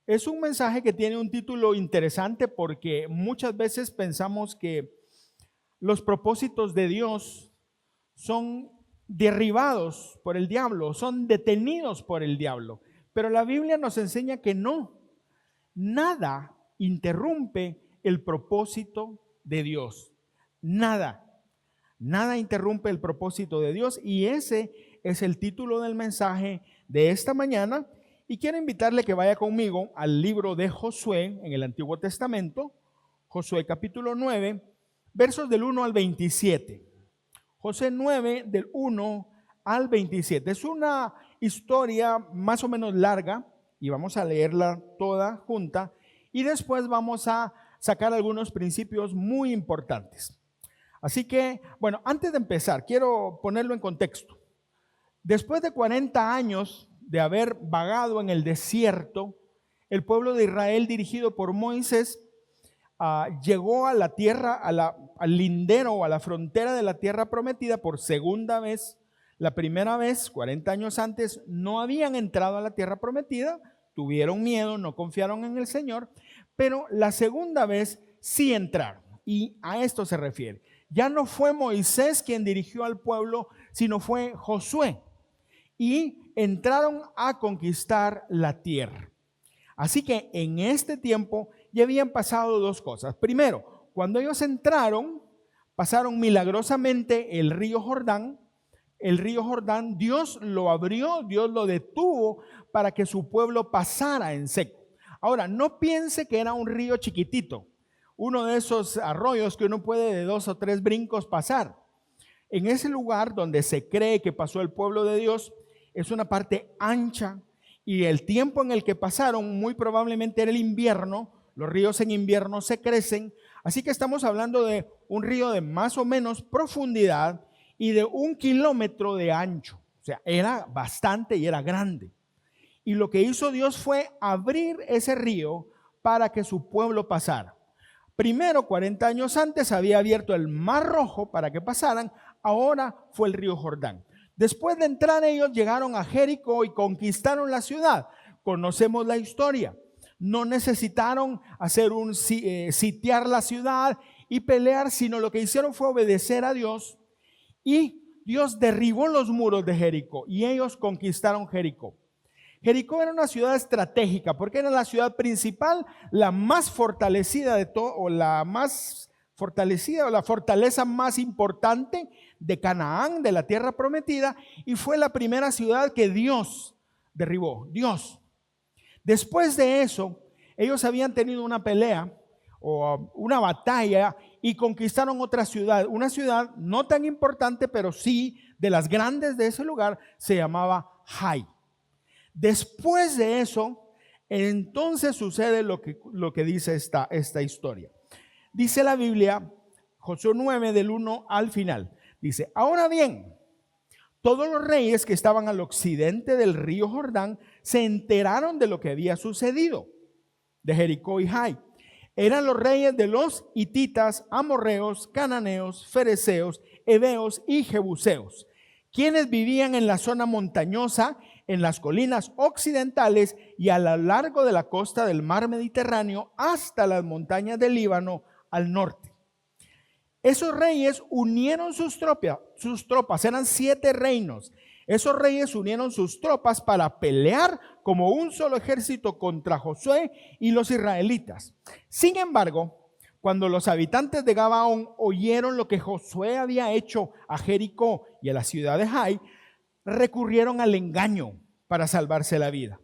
Es un mensaje que tiene un título interesante porque muchas veces pensamos que los propósitos de Dios son derribados por el diablo, son detenidos por el diablo. Pero la Biblia nos enseña que no, nada interrumpe el propósito de Dios. Nada interrumpe el propósito de Dios, y ese es el título del mensaje de esta mañana. Y quiero invitarle que vaya conmigo al libro de Josué en el Antiguo Testamento, Josué capítulo 9, versos del 1 al 27. Josué 9 del 1 al 27. Es una historia más o menos larga y vamos a leerla toda junta y después vamos a sacar algunos principios muy importantes. Así que, bueno, antes de empezar, quiero ponerlo en contexto. Después de 40 años de haber vagado en el desierto, el pueblo de Israel, dirigido por Moisés, llegó a la tierra, al lindero o a la frontera de la tierra prometida por segunda vez. La primera vez, 40 años antes, no habían entrado a la tierra prometida, tuvieron miedo, no confiaron en el Señor, pero la segunda vez sí entraron, y a esto se refiere. Ya no fue Moisés quien dirigió al pueblo, sino fue Josué, y entraron a conquistar la tierra. Así que en este tiempo ya habían pasado dos cosas. Primero, cuando ellos entraron, pasaron milagrosamente el río Jordán. El río Jordán, Dios lo abrió, Dios lo detuvo para que su pueblo pasara en seco. Ahora, no piense que era un río chiquitito, uno de esos arroyos que uno puede de 2 o 3 brincos pasar. En ese lugar donde se cree que pasó el pueblo de Dios, es una parte ancha, y el tiempo en el que pasaron muy probablemente era el invierno. Los ríos en invierno se crecen, así que estamos hablando de un río de más o menos profundidad y de 1 kilómetro de ancho. O sea, era bastante y era grande. Y lo que hizo Dios fue abrir ese río para que su pueblo pasara. Primero, 40 años antes, había abierto el Mar Rojo para que pasaran. Ahora fue el río Jordán. Después de entrar, ellos llegaron a Jericó y conquistaron la ciudad. Conocemos la historia. No necesitaron sitiar la ciudad y pelear, sino lo que hicieron fue obedecer a Dios, y Dios derribó los muros de Jericó y ellos conquistaron Jericó. Jericó era una ciudad estratégica porque era la ciudad principal, la más fortalecida de todo, o la más fortalecida, o la fortaleza más importante de Canaán, de la tierra prometida, y fue la primera ciudad que Dios derribó. Dios. Después de eso, ellos habían tenido una pelea o una batalla y conquistaron otra ciudad, una ciudad no tan importante, pero sí de las grandes de ese lugar, se llamaba Hai. Después de eso, entonces sucede lo que dice esta historia. Dice la Biblia, Josué 9 del 1 al final, dice: ahora bien, todos los reyes que estaban al occidente del río Jordán se enteraron de lo que había sucedido de Jericó y Hai. Eran los reyes de los hititas, amorreos, cananeos, fereceos, heveos y jebuseos, quienes vivían en la zona montañosa, en las colinas occidentales y a lo largo de la costa del mar Mediterráneo hasta las montañas del Líbano al norte. Esos reyes unieron sus tropas, eran 7 reinos. Esos reyes unieron sus tropas para pelear como un solo ejército contra Josué y los israelitas. Sin embargo, cuando los habitantes de Gabaón oyeron lo que Josué había hecho a Jericó y a la ciudad de Hai, recurrieron al engaño para salvarse la vida.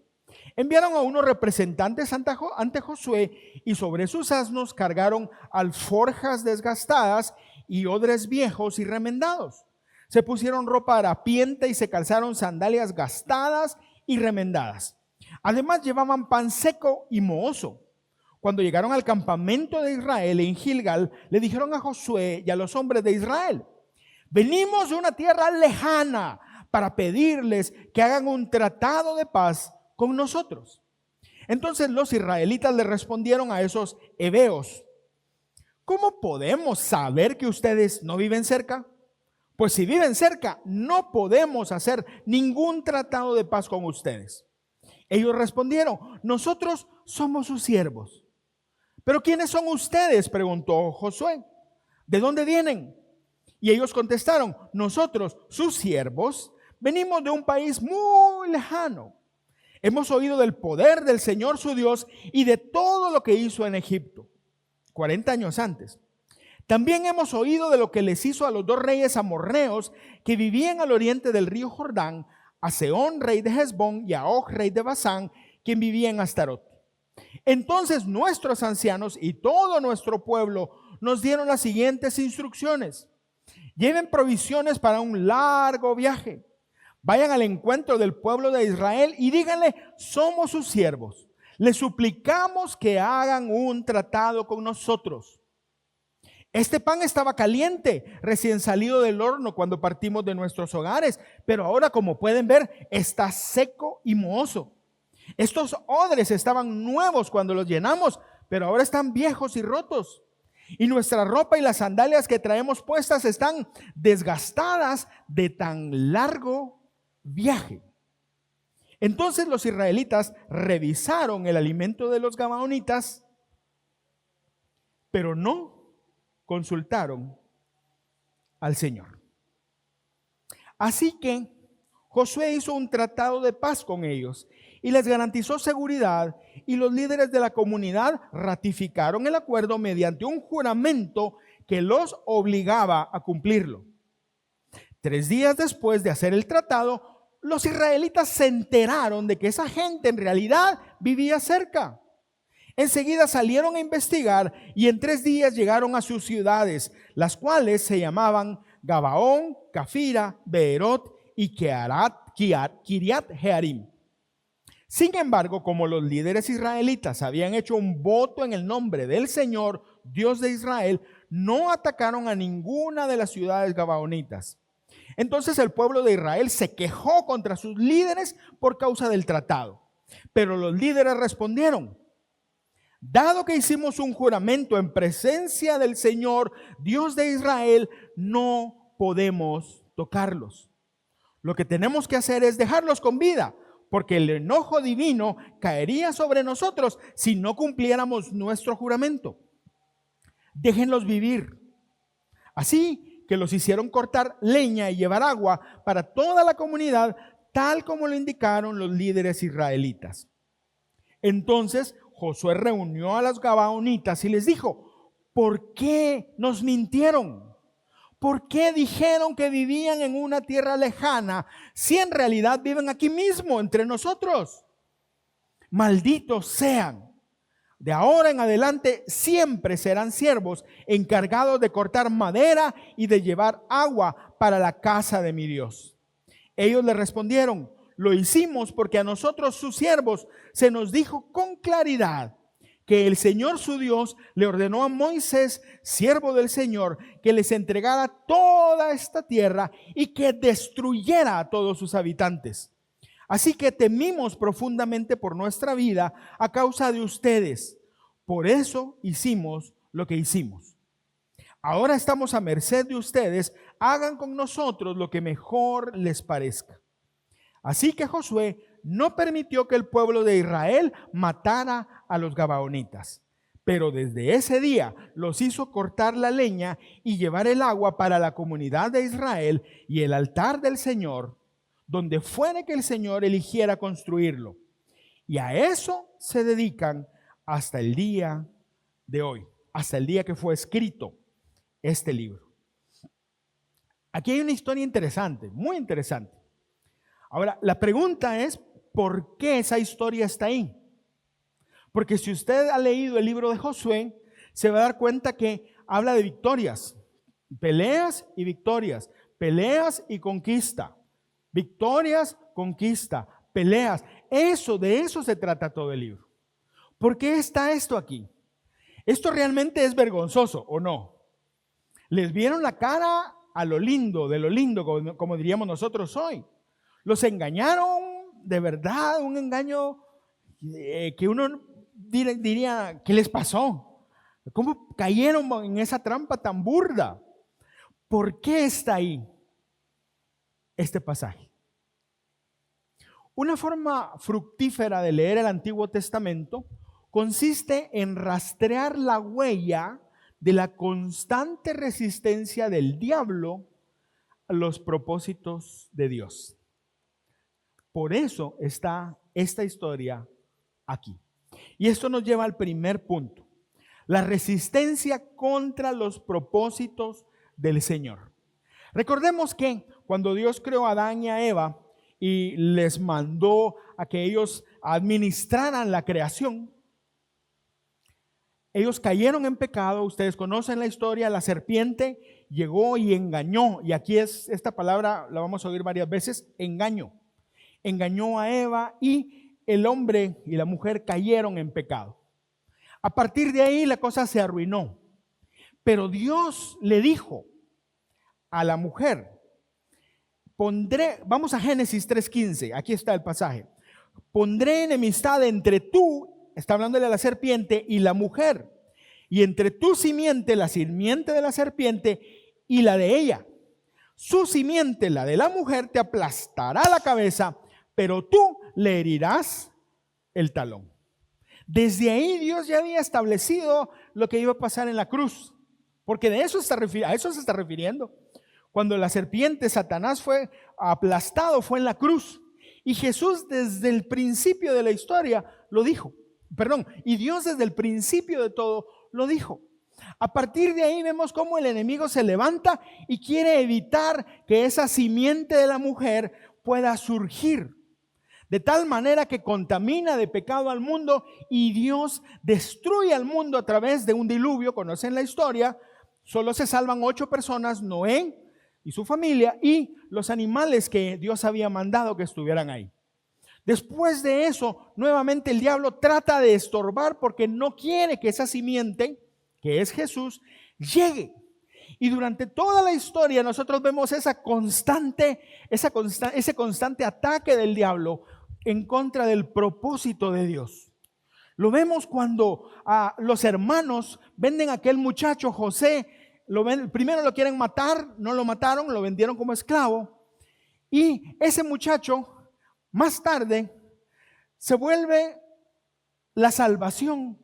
Enviaron a unos representantes ante Josué y sobre sus asnos cargaron alforjas desgastadas y odres viejos y remendados. Se pusieron ropa harapienta y se calzaron sandalias gastadas y remendadas. Además llevaban pan seco y mohoso. Cuando llegaron al campamento de Israel en Gilgal, le dijeron a Josué y a los hombres de Israel: venimos de una tierra lejana para pedirles que hagan un tratado de paz con nosotros. Entonces los israelitas le respondieron a esos heveos: ¿cómo podemos saber que ustedes no viven cerca? Pues si viven cerca, no podemos hacer ningún tratado de paz con ustedes. Ellos respondieron: nosotros somos sus siervos. ¿Pero quiénes son ustedes?, preguntó Josué. ¿De dónde vienen? Y ellos contestaron: nosotros, sus siervos, venimos de un país muy lejano. Hemos oído del poder del Señor su Dios y de todo lo que hizo en Egipto, 40 años antes. También hemos oído de lo que les hizo a los 2 reyes amorreos que vivían al oriente del río Jordán, a Sehón, rey de Hesbón, y a Og, rey de Basán, quien vivía en Astarot. Entonces nuestros ancianos y todo nuestro pueblo nos dieron las siguientes instrucciones: lleven provisiones para un largo viaje. Vayan al encuentro del pueblo de Israel y díganle: somos sus siervos. Les suplicamos que hagan un tratado con nosotros. Este pan estaba caliente, recién salido del horno cuando partimos de nuestros hogares, pero ahora, como pueden ver, está seco y mohoso. Estos odres estaban nuevos cuando los llenamos, pero ahora están viejos y rotos. Y nuestra ropa y las sandalias que traemos puestas están desgastadas de tan largo viaje. Entonces los israelitas revisaron el alimento de los gabaonitas, pero no consultaron al Señor. Así que Josué hizo un tratado de paz con ellos y les garantizó seguridad, y los líderes de la comunidad ratificaron el acuerdo mediante un juramento que los obligaba a cumplirlo. 3 días después de hacer el tratado, los israelitas se enteraron de que esa gente en realidad vivía cerca. Enseguida salieron a investigar y en 3 días llegaron a sus ciudades, las cuales se llamaban Gabaón, Cafira, Beerot y Kiriat Jearim. Sin embargo, como los líderes israelitas habían hecho un voto en el nombre del Señor, Dios de Israel, no atacaron a ninguna de las ciudades gabaonitas. Entonces el pueblo de Israel se quejó contra sus líderes por causa del tratado. Pero los líderes respondieron: dado que hicimos un juramento en presencia del Señor, Dios de Israel, no podemos tocarlos. Lo que tenemos que hacer es dejarlos con vida, porque el enojo divino caería sobre nosotros si no cumpliéramos nuestro juramento. Déjenlos vivir. Así que los hicieron cortar leña y llevar agua para toda la comunidad, tal como lo indicaron los líderes israelitas. Entonces Josué reunió a los gabaonitas y les dijo: ¿por qué nos mintieron? ¿Por qué dijeron que vivían en una tierra lejana si en realidad viven aquí mismo entre nosotros? Malditos sean. De ahora en adelante siempre serán siervos encargados de cortar madera y de llevar agua para la casa de mi Dios. Ellos le respondieron: lo hicimos porque a nosotros, sus siervos, se nos dijo con claridad que el Señor su Dios le ordenó a Moisés, siervo del Señor, que les entregara toda esta tierra y que destruyera a todos sus habitantes. Así que temimos profundamente por nuestra vida a causa de ustedes. Por eso hicimos lo que hicimos. Ahora estamos a merced de ustedes. Hagan con nosotros lo que mejor les parezca. Así que Josué no permitió que el pueblo de Israel matara a los gabaonitas, pero desde ese día los hizo cortar la leña y llevar el agua para la comunidad de Israel y el altar del Señor, donde fuere que el Señor eligiera construirlo. Y a eso se dedican hasta el día de hoy, hasta el día que fue escrito este libro. Aquí hay una historia interesante, muy interesante. Ahora, la pregunta es: ¿por qué esa historia está ahí? Porque si usted ha leído el libro de Josué, se va a dar cuenta que habla de victorias, peleas y victorias, peleas y conquista, victorias, conquista, peleas. De eso se trata todo el libro. ¿Por qué está esto aquí? ¿Esto realmente es vergonzoso o no? Les vieron la cara a lo lindo, de lo lindo, como diríamos nosotros hoy. Los engañaron, de verdad, un engaño que uno diría: ¿qué les pasó? ¿Cómo cayeron en esa trampa tan burda? ¿Por qué está ahí este pasaje? Una forma fructífera de leer el Antiguo Testamento consiste en rastrear la huella de la constante resistencia del diablo a los propósitos de Dios. Por eso está esta historia aquí. Y esto nos lleva al primer punto: la resistencia contra los propósitos del Señor. Recordemos que cuando Dios creó a Adán y a Eva y les mandó a que ellos administraran la creación, ellos cayeron en pecado. Ustedes conocen la historia. La serpiente llegó y engañó, y aquí esta palabra la vamos a oír varias veces: engaño. Engañó a Eva y el hombre y la mujer cayeron en pecado. A partir de ahí la cosa se arruinó. Pero Dios le dijo a la mujer, vamos a Génesis 3:15, aquí está el pasaje: pondré enemistad entre tú, está hablándole a la serpiente, y la mujer, y entre tu simiente, la simiente de la serpiente, y la de ella. Su simiente, la de la mujer, te aplastará la cabeza, pero tú le herirás el talón. Desde ahí Dios ya había establecido lo que iba a pasar en la cruz, porque a eso se está refiriendo. Cuando la serpiente, Satanás, fue aplastado, fue en la cruz. Y Jesús desde el principio de la historia lo dijo. Y Dios desde el principio de todo lo dijo. A partir de ahí vemos cómo el enemigo se levanta y quiere evitar que esa simiente de la mujer pueda surgir, de tal manera que contamina de pecado al mundo, y Dios destruye al mundo a través de un diluvio. Conocen la historia. Solo se salvan 8 personas, Noé y su familia y los animales que Dios había mandado que estuvieran ahí. Después de eso, nuevamente el diablo trata de estorbar, porque no quiere que esa simiente, que es Jesús, llegue. Y durante toda la historia nosotros vemos ese constante ataque del diablo en contra del propósito de Dios. Lo vemos cuando los hermanos venden a aquel muchacho José. Primero lo quieren matar, no lo mataron, lo vendieron como esclavo. Y ese muchacho más tarde se vuelve la salvación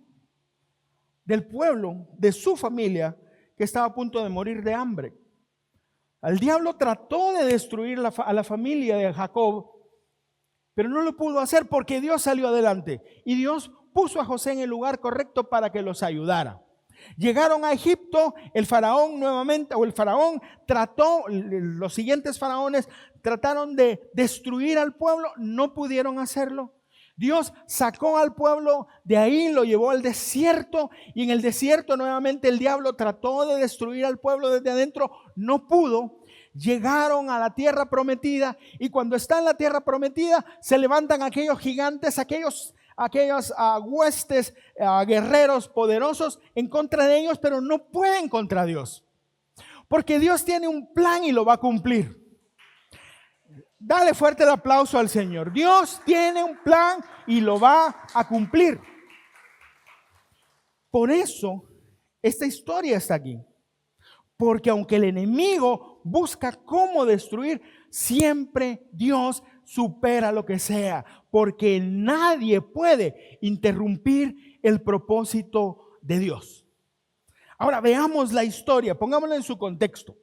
del pueblo, de su familia, que estaba a punto de morir de hambre. El diablo trató de destruir a la familia de Jacob, pero no lo pudo hacer porque Dios salió adelante. Y Dios puso a José en el lugar correcto para que los ayudara. Llegaron a Egipto, el faraón los siguientes faraones trataron de destruir al pueblo, no pudieron hacerlo. Dios sacó al pueblo de ahí, lo llevó al desierto, y en el desierto nuevamente el diablo trató de destruir al pueblo desde adentro, no pudo. Llegaron a la tierra prometida, y cuando está en la tierra prometida se levantan aquellos gigantes, aquellos huestes, guerreros poderosos en contra de ellos, pero no pueden contra Dios, porque Dios tiene un plan y lo va a cumplir. Dale fuerte el aplauso al Señor. Dios tiene un plan y lo va a cumplir. Por eso esta historia está aquí, porque aunque el enemigo busca cómo destruir, siempre Dios supera lo que sea, porque nadie puede interrumpir el propósito de Dios. Ahora veamos la historia, pongámosla en su contexto.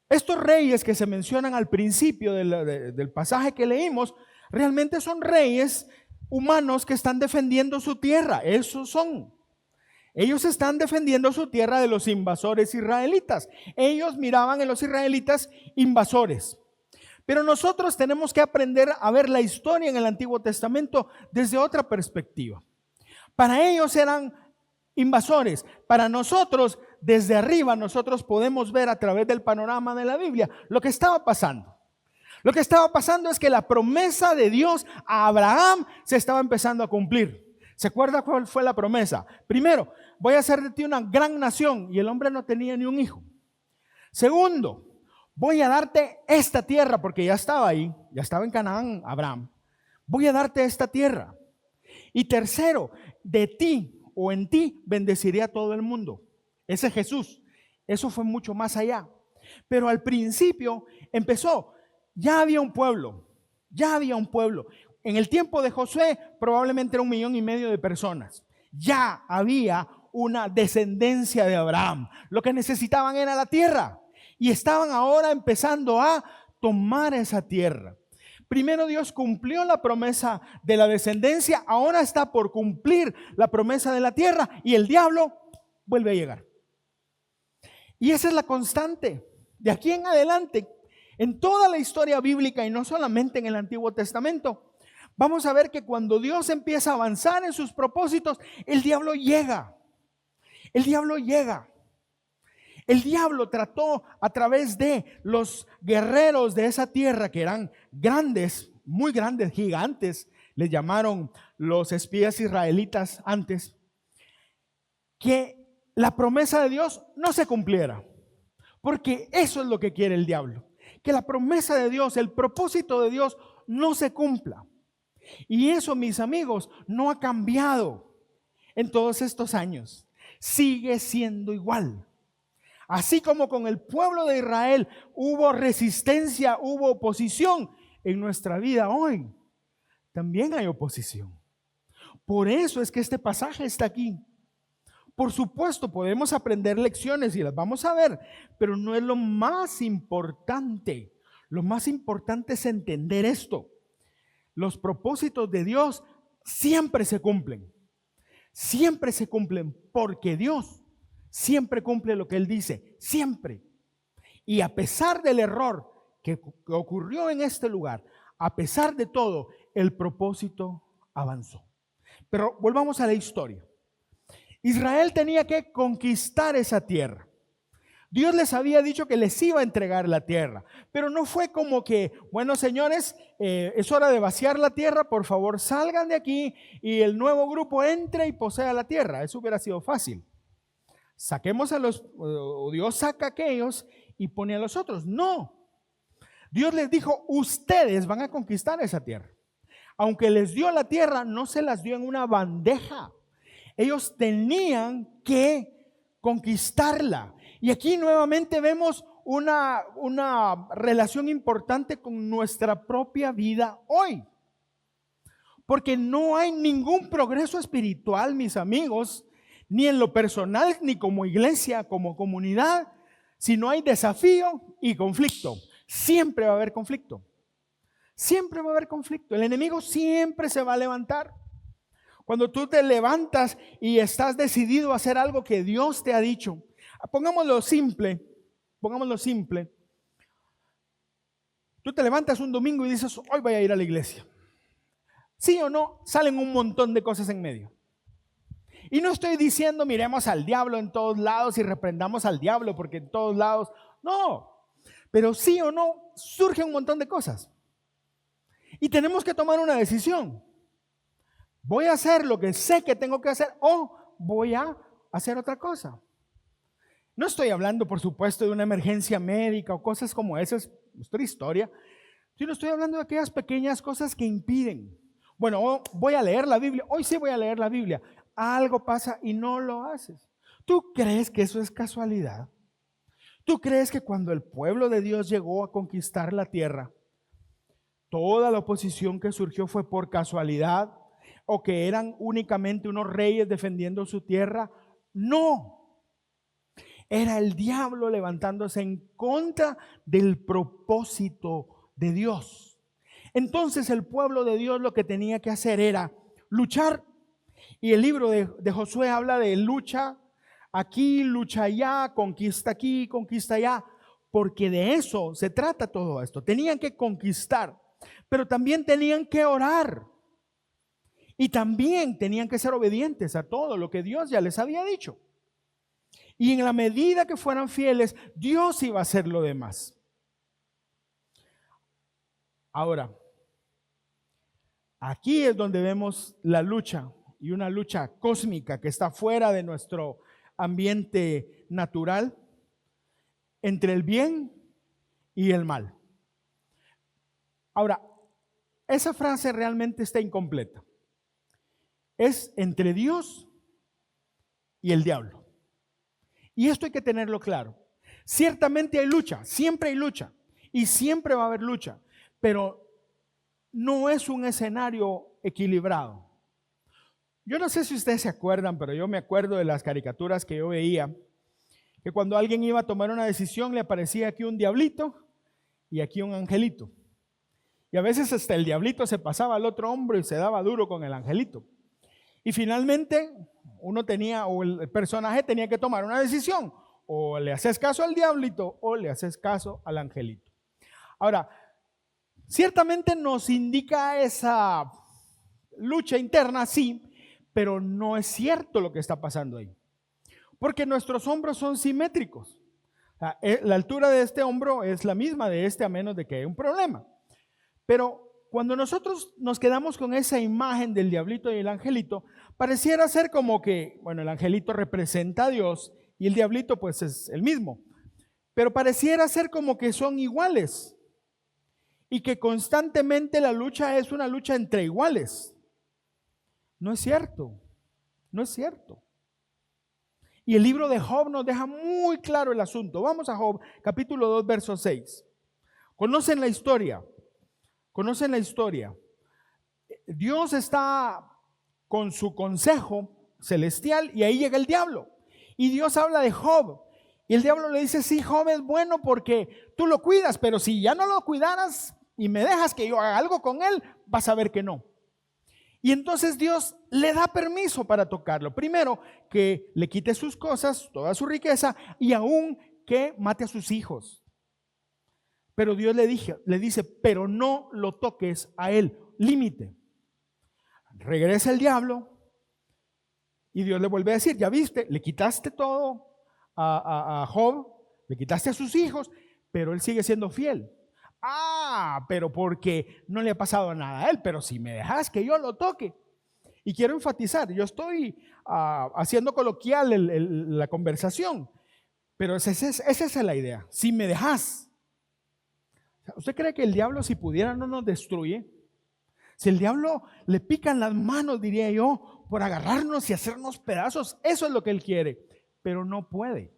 Estos reyes que se mencionan al principio del pasaje que leímos, realmente son reyes humanos que están defendiendo su tierra. Esos son. Ellos están defendiendo su tierra de los invasores israelitas. Ellos miraban en los israelitas invasores. Pero nosotros tenemos que aprender a ver la historia en el Antiguo Testamento desde otra perspectiva. Para ellos eran invasores. Para nosotros, desde arriba, nosotros podemos ver a través del panorama de la Biblia lo que estaba pasando. Lo que estaba pasando es que la promesa de Dios a Abraham se estaba empezando a cumplir. ¿Se acuerda cuál fue la promesa? Primero, voy a hacer de ti una gran nación, y el hombre no tenía ni un hijo. Segundo, voy a darte esta tierra, porque ya estaba ahí, ya estaba en Canaán Abraham. Voy a darte esta tierra. Y tercero, de ti o en ti bendeciré a todo el mundo. Ese es Jesús. Eso fue mucho más allá. Pero al principio empezó, ya había un pueblo. en el tiempo de Josué probablemente era 1,5 millones de personas. Ya había una descendencia de Abraham. Lo que necesitaban era la tierra y estaban ahora empezando a tomar esa tierra. Primero Dios cumplió la promesa de la descendencia, ahora está por cumplir la promesa de la tierra y el diablo vuelve a llegar. Y esa es la constante. De aquí en adelante, en toda la historia bíblica y no solamente en el Antiguo Testamento, vamos a ver que cuando Dios empieza a avanzar en sus propósitos, el diablo llega. El diablo llega. El diablo trató a través de los guerreros de esa tierra, que eran grandes, muy grandes, gigantes, les llamaron los espías israelitas antes, que la promesa de Dios no se cumpliera. Porque eso es lo que quiere el diablo, que la promesa de Dios, el propósito de Dios no se cumpla. Y eso, mis amigos, no ha cambiado en todos estos años. Sigue siendo igual. Así como con el pueblo de Israel hubo resistencia, hubo oposición, en nuestra vida hoy también hay oposición. Por eso es que este pasaje está aquí. Por supuesto, podemos aprender lecciones y las vamos a ver, pero no es lo más importante. Lo más importante es entender esto. Los propósitos de Dios siempre se cumplen. Siempre se cumplen porque Dios siempre cumple lo que Él dice, siempre. Y a pesar del error que ocurrió en este lugar, a pesar de todo, el propósito avanzó. Pero volvamos a la historia. Israel tenía que conquistar esa tierra. Dios les había dicho que les iba a entregar la tierra, pero no fue como que, bueno, señores, es hora de vaciar la tierra, por favor salgan de aquí y el nuevo grupo entre y posea la tierra. Eso hubiera sido fácil. Saquemos a los, o Dios saca a aquellos y pone a los otros. No. Dios les dijo, ustedes van a conquistar esa tierra. Aunque les dio la tierra, no se las dio en una bandeja. Ellos tenían que conquistarla. Y aquí nuevamente vemos una relación importante con nuestra propia vida hoy. Porque no hay ningún progreso espiritual, mis amigos, ni en lo personal, ni como iglesia, como comunidad, si no hay desafío y conflicto. Siempre va a haber conflicto. Siempre va a haber conflicto. El enemigo siempre se va a levantar. Cuando tú te levantas y estás decidido a hacer algo que Dios te ha dicho, pongámoslo simple. Tú te levantas un domingo y dices, hoy voy a ir a la iglesia. Sí o no, salen un montón de cosas en medio. Y no estoy diciendo miremos al diablo en todos lados y reprendamos al diablo porque en todos lados, no. Pero sí o no, surge un montón de cosas. Y tenemos que tomar una decisión. ¿Voy a hacer lo que sé que tengo que hacer o voy a hacer otra cosa? No estoy hablando, por supuesto, de una emergencia médica o cosas como esas, es otra historia. Sino estoy hablando de aquellas pequeñas cosas que impiden. Bueno, voy a leer la Biblia, hoy sí voy a leer la Biblia. Algo pasa y no lo haces. ¿Tú crees que eso es casualidad? ¿Tú crees que cuando el pueblo de Dios llegó a conquistar la tierra, toda la oposición que surgió fue por casualidad o que eran únicamente unos reyes defendiendo su tierra? No. Era el diablo levantándose en contra del propósito de Dios. Entonces el pueblo de Dios lo que tenía que hacer era luchar. Y el libro de Josué habla de lucha aquí, lucha allá, conquista aquí, conquista allá, porque de eso se trata todo esto. Tenían que conquistar, pero también tenían que orar. Y también tenían que ser obedientes a todo lo que Dios ya les había dicho. Y en la medida que fueran fieles, Dios iba a hacer lo demás. Ahora, aquí es donde vemos la lucha, y una lucha cósmica que está fuera de nuestro ambiente natural, entre el bien y el mal. Ahora, esa frase realmente está incompleta. Es entre Dios y el diablo. Y esto hay que tenerlo claro. Ciertamente hay lucha, siempre hay lucha y siempre va a haber lucha, pero no es un escenario equilibrado. Yo no sé si ustedes se acuerdan, pero yo me acuerdo de las caricaturas que yo veía, que cuando alguien iba a tomar una decisión le aparecía aquí un diablito y aquí un angelito. Y a veces hasta el diablito se pasaba al otro hombro y se daba duro con el angelito. Y finalmente uno tenía, o el personaje tenía que tomar una decisión. O le haces caso al diablito o le haces caso al angelito. Ahora, ciertamente nos indica esa lucha interna, sí, pero no es cierto lo que está pasando ahí. Porque nuestros hombros son simétricos. La altura de este hombro es la misma de este a menos de que haya un problema. Pero cuando nosotros nos quedamos con esa imagen del diablito y el angelito, pareciera ser como que, bueno, el angelito representa a Dios y el diablito pues es el mismo. Pero pareciera ser como que son iguales y que constantemente la lucha es una lucha entre iguales. No es cierto, no es cierto. Y el libro de Job nos deja muy claro el asunto. Vamos a Job, capítulo 2, verso 6. ¿Conocen la historia? ¿Conocen la historia? Dios está con su consejo celestial y ahí llega el diablo. Y Dios habla de Job. Y el diablo le dice, sí, Job es bueno porque tú lo cuidas, pero si ya no lo cuidaras y me dejas que yo haga algo con él, vas a ver que no. Y entonces Dios le da permiso para tocarlo. Primero, que le quite sus cosas, toda su riqueza, y aún que mate a sus hijos. Pero Dios le dice, pero no lo toques a él. Límite. Regresa el diablo y Dios le vuelve a decir, ya viste, le quitaste todo a Job, le quitaste a sus hijos, pero él sigue siendo fiel. Pero porque no le ha pasado nada a él, pero si me dejas que yo lo toque. Y quiero enfatizar, yo estoy haciendo coloquial la conversación, pero esa es la idea. Si me dejas, ¿usted cree que el diablo si pudiera no nos destruye? Si el diablo le pican las manos, diría yo, por agarrarnos y hacernos pedazos, eso es lo que él quiere, pero no puede.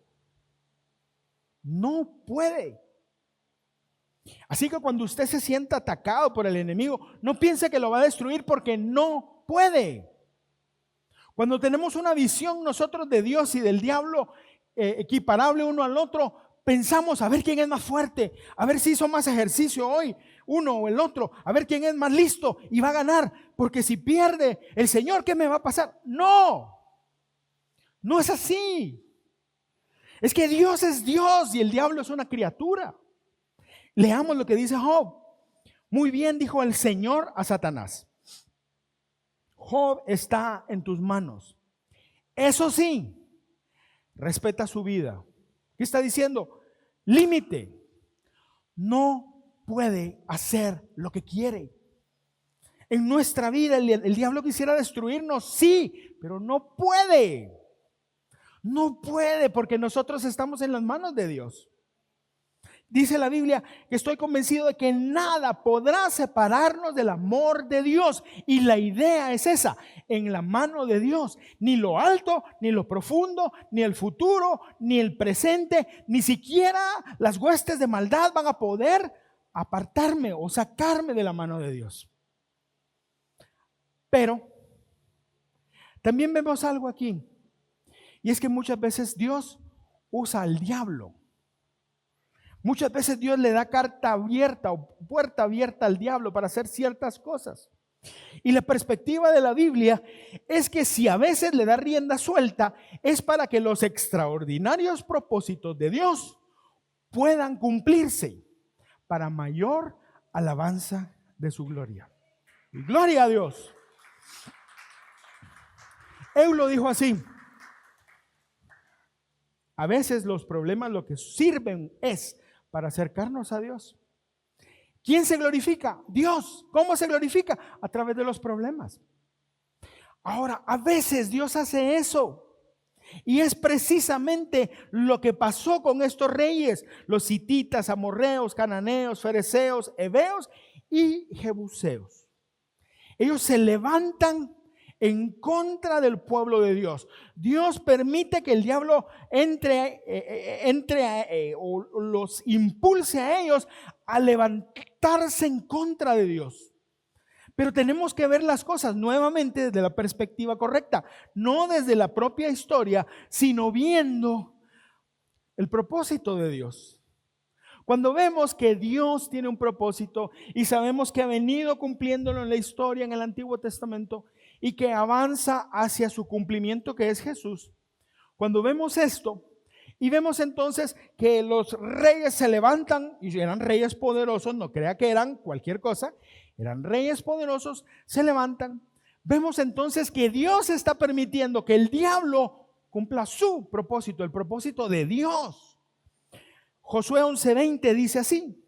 No puede. Así que cuando usted se sienta atacado por el enemigo, no piense que lo va a destruir porque no puede. Cuando tenemos una visión nosotros de Dios y del diablo equiparable uno al otro, pensamos a ver quién es más fuerte, a ver si hizo más ejercicio hoy, uno o el otro, a ver quién es más listo y va a ganar, porque si pierde el Señor, ¿qué me va a pasar? No, no es así. Es que Dios es Dios y el diablo es una criatura. Leamos lo que dice Job. Muy bien, dijo el Señor a Satanás. Job está en tus manos. Eso sí, respeta su vida. ¿Qué está diciendo? Límite. No puede hacer lo que quiere. En nuestra vida el diablo quisiera destruirnos, sí, pero no puede. No puede porque nosotros estamos en las manos de Dios. Dice la Biblia que estoy convencido de que nada podrá separarnos del amor de Dios. Y la idea es esa, en la mano de Dios. Ni lo alto, ni lo profundo, ni el futuro, ni el presente, ni siquiera las huestes de maldad van a poder apartarme o sacarme de la mano de Dios. Pero también vemos algo aquí. Y es que muchas veces Dios usa al diablo. Muchas veces Dios le da carta abierta o puerta abierta al diablo para hacer ciertas cosas. Y la perspectiva de la Biblia es que si a veces le da rienda suelta, es para que los extraordinarios propósitos de Dios puedan cumplirse para mayor alabanza de su gloria. Gloria a Dios. Eulo dijo así: a veces los problemas lo que sirven es para acercarnos a Dios. ¿Quién se glorifica? Dios. ¿Cómo se glorifica? A través de los problemas. Ahora, a veces Dios hace eso. Y es precisamente lo que pasó con estos reyes, los hititas, amorreos, cananeos, fereceos, heveos y jebuseos. Ellos se levantan en contra del pueblo de Dios. Dios permite que el diablo entre o los impulse a ellos a levantarse en contra de Dios. Pero tenemos que ver las cosas nuevamente desde la perspectiva correcta, no desde la propia historia, sino viendo el propósito de Dios. Cuando vemos que Dios tiene un propósito y sabemos que ha venido cumpliéndolo en la historia en el Antiguo Testamento y que avanza hacia su cumplimiento, que es Jesús, cuando vemos esto y vemos entonces que los reyes se levantan y eran reyes poderosos, no crea que eran cualquier cosa, eran reyes poderosos, se levantan, vemos entonces que Dios está permitiendo que el diablo cumpla su propósito, el propósito de Dios. Josué 11:20 dice así: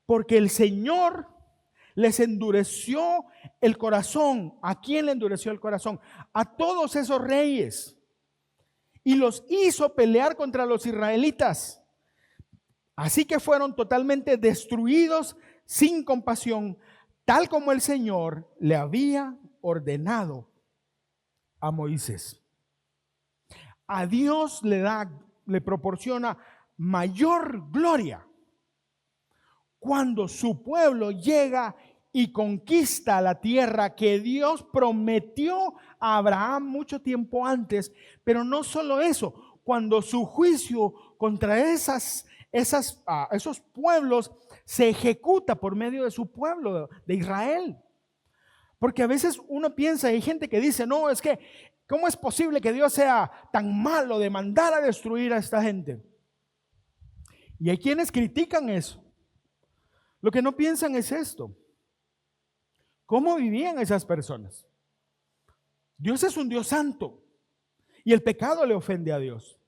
porque el Señor les endureció el corazón. ¿A quién le endureció el corazón? A todos esos reyes. Y los hizo pelear contra los israelitas. Así que fueron totalmente destruidos sin compasión, tal como el Señor le había ordenado a Moisés. A Dios le proporciona mayor gloria cuando su pueblo llega y conquista la tierra que Dios prometió a Abraham mucho tiempo antes. Pero no solo eso, cuando su juicio contra esos pueblos se ejecuta por medio de su pueblo, de Israel. Porque a veces uno piensa, hay gente que dice, no, es que ¿cómo es posible que Dios sea tan malo de mandar a destruir a esta gente? Y hay quienes critican eso. Lo que no piensan es esto: ¿cómo vivían esas personas? Dios es un Dios santo y el pecado le ofende a Dios.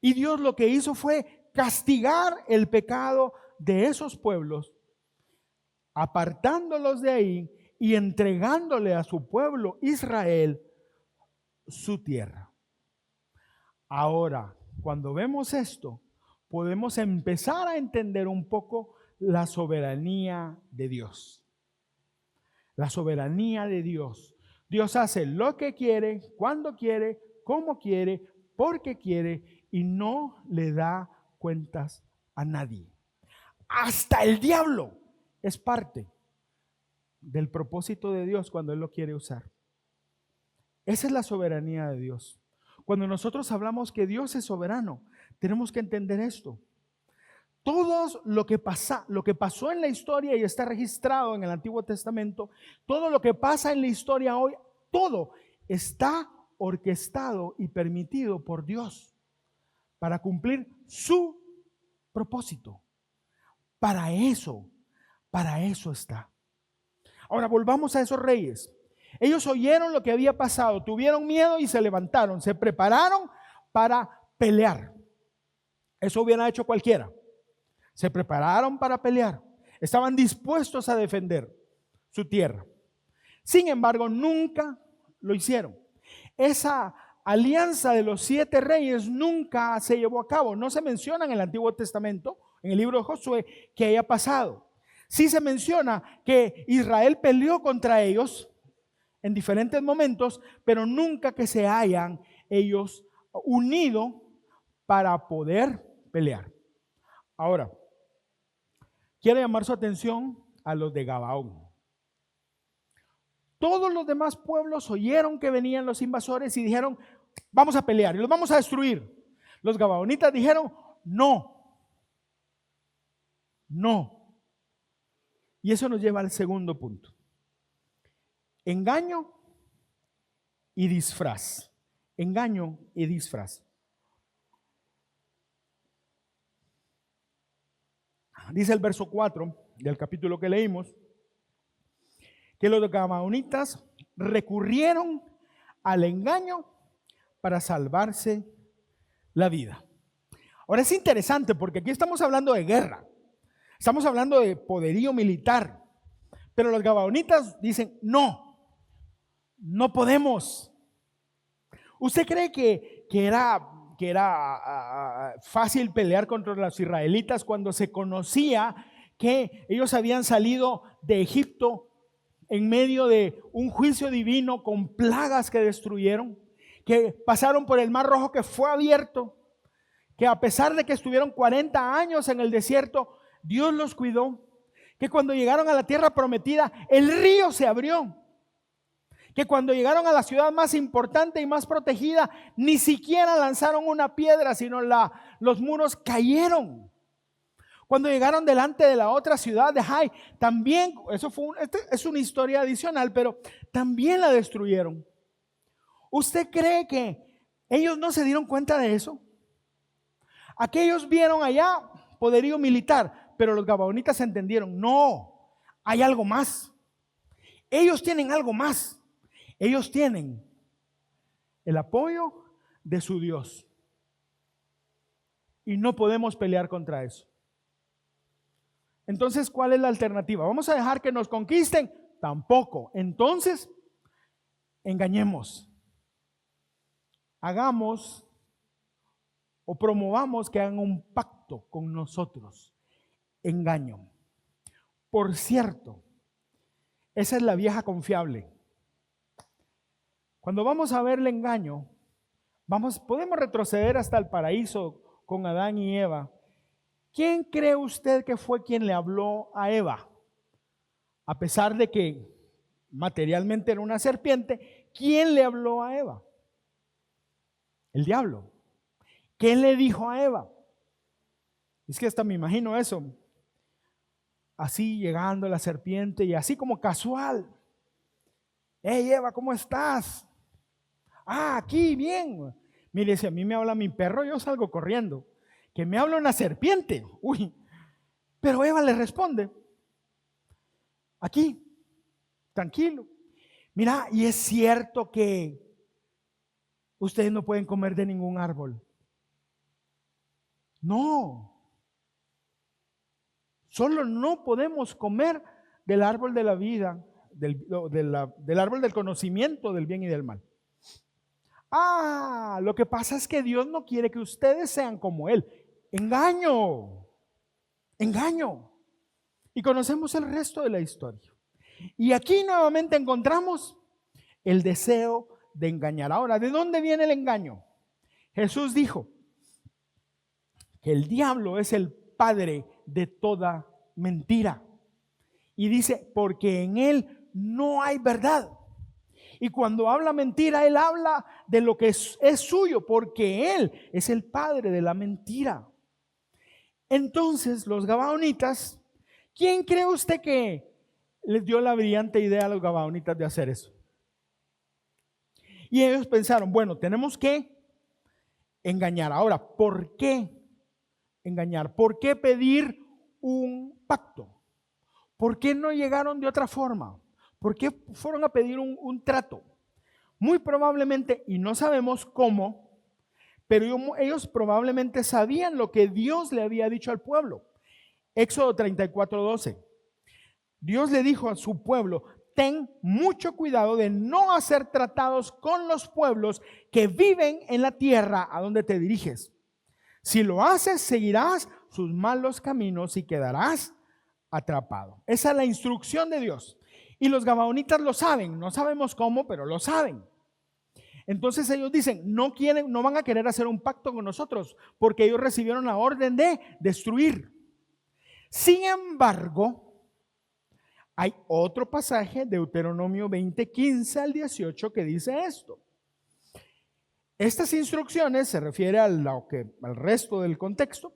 Y Dios lo que hizo fue castigar el pecado de esos pueblos, apartándolos de ahí y entregándole a su pueblo Israel su tierra. Ahora, cuando vemos esto, podemos empezar a entender un poco la soberanía de Dios. La soberanía de Dios. Dios hace lo que quiere, cuando quiere, cómo quiere, porque quiere, y no le da cuentas a nadie. Hasta el diablo es parte del propósito de Dios cuando Él lo quiere usar. Esa es la soberanía de Dios. Cuando nosotros hablamos que Dios es soberano, tenemos que entender esto. Todo lo que pasó en la historia y está registrado en el Antiguo Testamento, todo lo que pasa en la historia hoy, todo está orquestado y permitido por Dios para cumplir su propósito. Para eso está. Ahora volvamos a esos reyes. Ellos oyeron lo que había pasado, tuvieron miedo y se levantaron, se prepararon para pelear. Eso hubiera hecho cualquiera. Se prepararon para pelear. Estaban dispuestos a defender su tierra. Sin embargo, nunca lo hicieron. Esa alianza de los 7 reyes nunca se llevó a cabo. No se menciona en el Antiguo Testamento, en el libro de Josué, que haya pasado. Sí se menciona que Israel peleó contra ellos en diferentes momentos, pero nunca que se hayan ellos unido para poder pelear. Ahora, quiero llamar su atención a los de Gabaón. Todos los demás pueblos oyeron que venían los invasores y dijeron, vamos a pelear y los vamos a destruir. Los gabaonitas dijeron, no. Y eso nos lleva al segundo punto. Engaño y disfraz. Engaño y disfraz. Dice el verso 4 del capítulo que leímos, que los gabaonitas recurrieron al engaño para salvarse la vida. Ahora es interesante porque aquí estamos hablando de guerra, estamos hablando de poderío militar, pero los gabaonitas dicen, no podemos. ¿Usted cree que era fácil pelear contra los israelitas cuando se conocía que ellos habían salido de Egipto en medio de un juicio divino con plagas que destruyeron, que pasaron por el Mar Rojo que fue abierto, que a pesar de que estuvieron 40 años en el desierto, Dios los cuidó, Que cuando llegaron a la tierra prometida, el río se abrió. Que cuando llegaron a la ciudad más importante y más protegida, ni siquiera lanzaron una piedra, sino los muros cayeron. Cuando llegaron delante de la otra ciudad de Jai, también, es una historia adicional, pero también la destruyeron. ¿Usted cree que ellos no se dieron cuenta de eso? Aquellos vieron allá poderío militar, pero los gabaonitas entendieron, no, hay algo más. Ellos tienen algo más. Ellos tienen el apoyo de su Dios. Y no podemos pelear contra eso. Entonces, ¿cuál es la alternativa? ¿Vamos a dejar que nos conquisten? Tampoco. Entonces, engañemos. Hagamos o promovamos que hagan un pacto con nosotros. Engaño. Por cierto, esa es la vieja confiable. Cuando vamos a ver el engaño, podemos retroceder hasta el paraíso con Adán y Eva. ¿Quién cree usted que fue quien le habló a Eva? A pesar de que materialmente era una serpiente, ¿quién le habló a Eva? El diablo. ¿Qué le dijo a Eva? Es que hasta me imagino eso. Así llegando la serpiente y así como casual. Hey Eva, ¿cómo estás? Ah, aquí, bien. Mire, si a mí me habla mi perro, yo salgo corriendo. Que me habla una serpiente. Uy. Pero Eva le responde. Aquí, tranquilo. Mira, y es cierto que ustedes no pueden comer de ningún árbol. No. Solo no podemos comer del árbol de la vida, del árbol del conocimiento del bien y del mal. Ah, lo que pasa es que Dios no quiere que ustedes sean como Él. Engaño. Engaño. Y conocemos el resto de la historia. Y aquí nuevamente encontramos el deseo de engañar. Ahora, ¿de dónde viene el engaño? Jesús dijo que el diablo es el padre de toda mentira. Y dice, porque en él no hay verdad. Y cuando habla mentira, él habla de lo que es suyo, porque él es el padre de la mentira. Entonces, los gabaonitas, ¿quién cree usted que les dio la brillante idea a los gabaonitas de hacer eso? Y ellos pensaron, bueno, tenemos que engañar. Ahora, ¿por qué engañar? ¿Por qué pedir un pacto? ¿Por qué no llegaron de otra forma? ¿Por qué fueron a pedir un trato? Muy probablemente, y no sabemos cómo, pero ellos probablemente sabían lo que Dios le había dicho al pueblo. Éxodo 34:12. Dios le dijo a su pueblo, ten mucho cuidado de no hacer tratados con los pueblos que viven en la tierra a donde te diriges. Si lo haces, seguirás sus malos caminos y quedarás atrapado. Esa es la instrucción de Dios. Y los gabaonitas lo saben, no sabemos cómo, pero lo saben. Entonces ellos dicen, no van a querer hacer un pacto con nosotros, porque ellos recibieron la orden de destruir. Sin embargo, hay otro pasaje, Deuteronomio 20:15 al 18, que dice esto. Estas instrucciones se refiere al resto del contexto.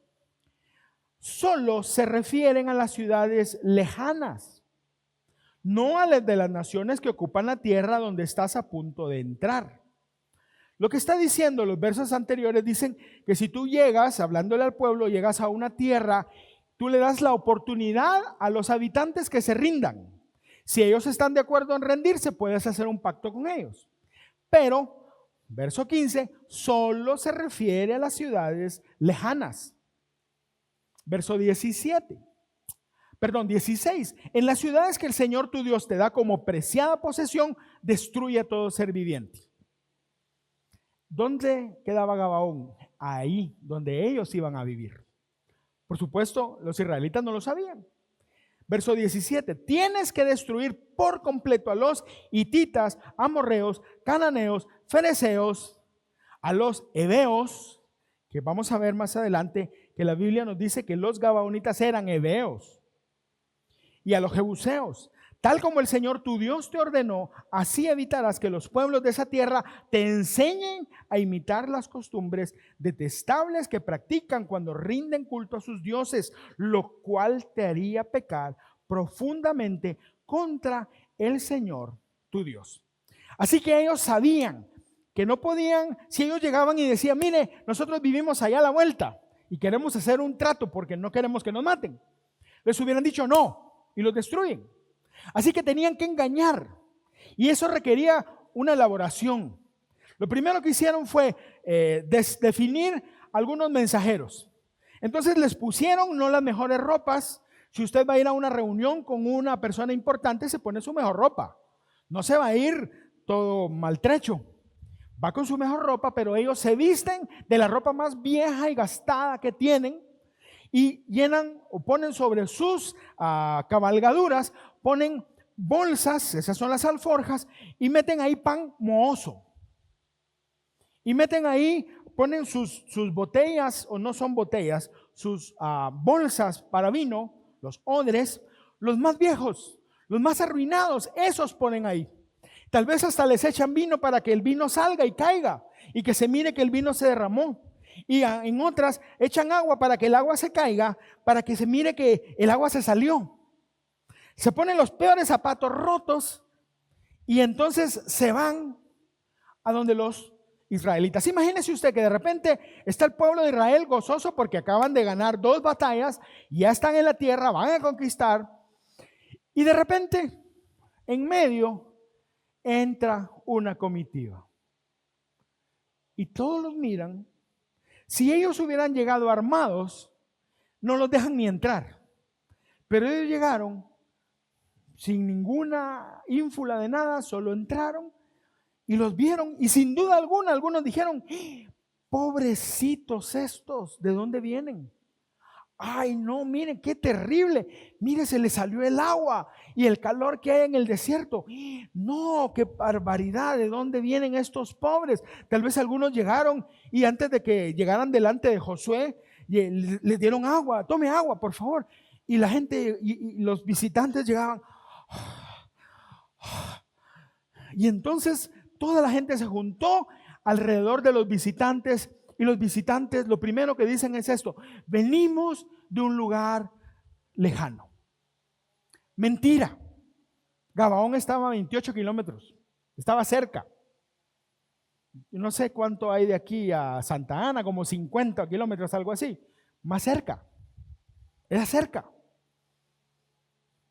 Solo se refieren a las ciudades lejanas, no a las de las naciones que ocupan la tierra donde estás a punto de entrar. Lo que está diciendo los versos anteriores dicen que si tú llegas, hablándole al pueblo, llegas a una tierra, tú le das la oportunidad a los habitantes que se rindan. Si ellos están de acuerdo en rendirse, puedes hacer un pacto con ellos. Pero, verso 15, solo se refiere a las ciudades lejanas. Verso 16. En las ciudades que el Señor tu Dios te da como preciada posesión, destruye a todo ser viviente. ¿Dónde quedaba Gabaón? Ahí donde ellos iban a vivir. Por supuesto, los israelitas no lo sabían. Verso 17, tienes que destruir por completo a los hititas, amorreos, cananeos, fereceos, a los heveos, que vamos a ver más adelante que la Biblia nos dice que los gabaonitas eran heveos. y a los jebuseos. Tal como el Señor tu Dios te ordenó, así evitarás que los pueblos de esa tierra te enseñen a imitar las costumbres detestables que practican cuando rinden culto a sus dioses, lo cual te haría pecar profundamente contra el Señor tu Dios. Así que ellos sabían que no podían, si ellos llegaban y decían, mire, nosotros vivimos allá a la vuelta y queremos hacer un trato porque no queremos que nos maten, les hubieran dicho no y los destruyen. Así que tenían que engañar y eso requería una elaboración. Lo primero que hicieron fue definir algunos mensajeros. Entonces les pusieron no las mejores ropas. Si usted va a ir a una reunión con una persona importante, se pone su mejor ropa. No se va a ir todo maltrecho. Va con su mejor ropa, pero ellos se visten de la ropa más vieja y gastada que tienen y llenan o ponen sobre sus cabalgaduras, ponen bolsas, esas son las alforjas, y meten ahí pan mohoso. Y meten ahí, ponen sus botellas, o no son botellas, sus bolsas para vino, los odres, los más viejos, los más arruinados, esos ponen ahí. Tal vez hasta les echan vino para que el vino salga y caiga y que se mire que el vino se derramó. Y en otras echan agua para que el agua se caiga, para que se mire que el agua se salió. Se ponen los peores zapatos rotos y entonces se van a donde los israelitas. Imagínese usted que de repente está el pueblo de Israel gozoso porque acaban de ganar 2 batallas, ya están en la tierra, van a conquistar, y de repente en medio entra una comitiva y todos los miran. Si ellos hubieran llegado armados, no los dejan ni entrar, pero ellos llegaron sin ninguna ínfula de nada, solo entraron y los vieron y sin duda alguna algunos dijeron, pobrecitos estos, ¿de dónde vienen? Ay, no, miren, qué terrible. Mire, se le salió el agua y el calor que hay en el desierto. No, qué barbaridad, ¿de dónde vienen estos pobres? Tal vez algunos llegaron y antes de que llegaran delante de Josué, les dieron agua. Tome agua, por favor. Y la gente y los visitantes llegaban. Y entonces toda la gente se juntó alrededor de los visitantes. Y los visitantes lo primero que dicen es esto: venimos de un lugar lejano. Mentira. Gabaón estaba a 28 kilómetros, estaba cerca. No sé cuánto hay de aquí a Santa Ana, como 50 kilómetros, algo así. Más cerca, era cerca.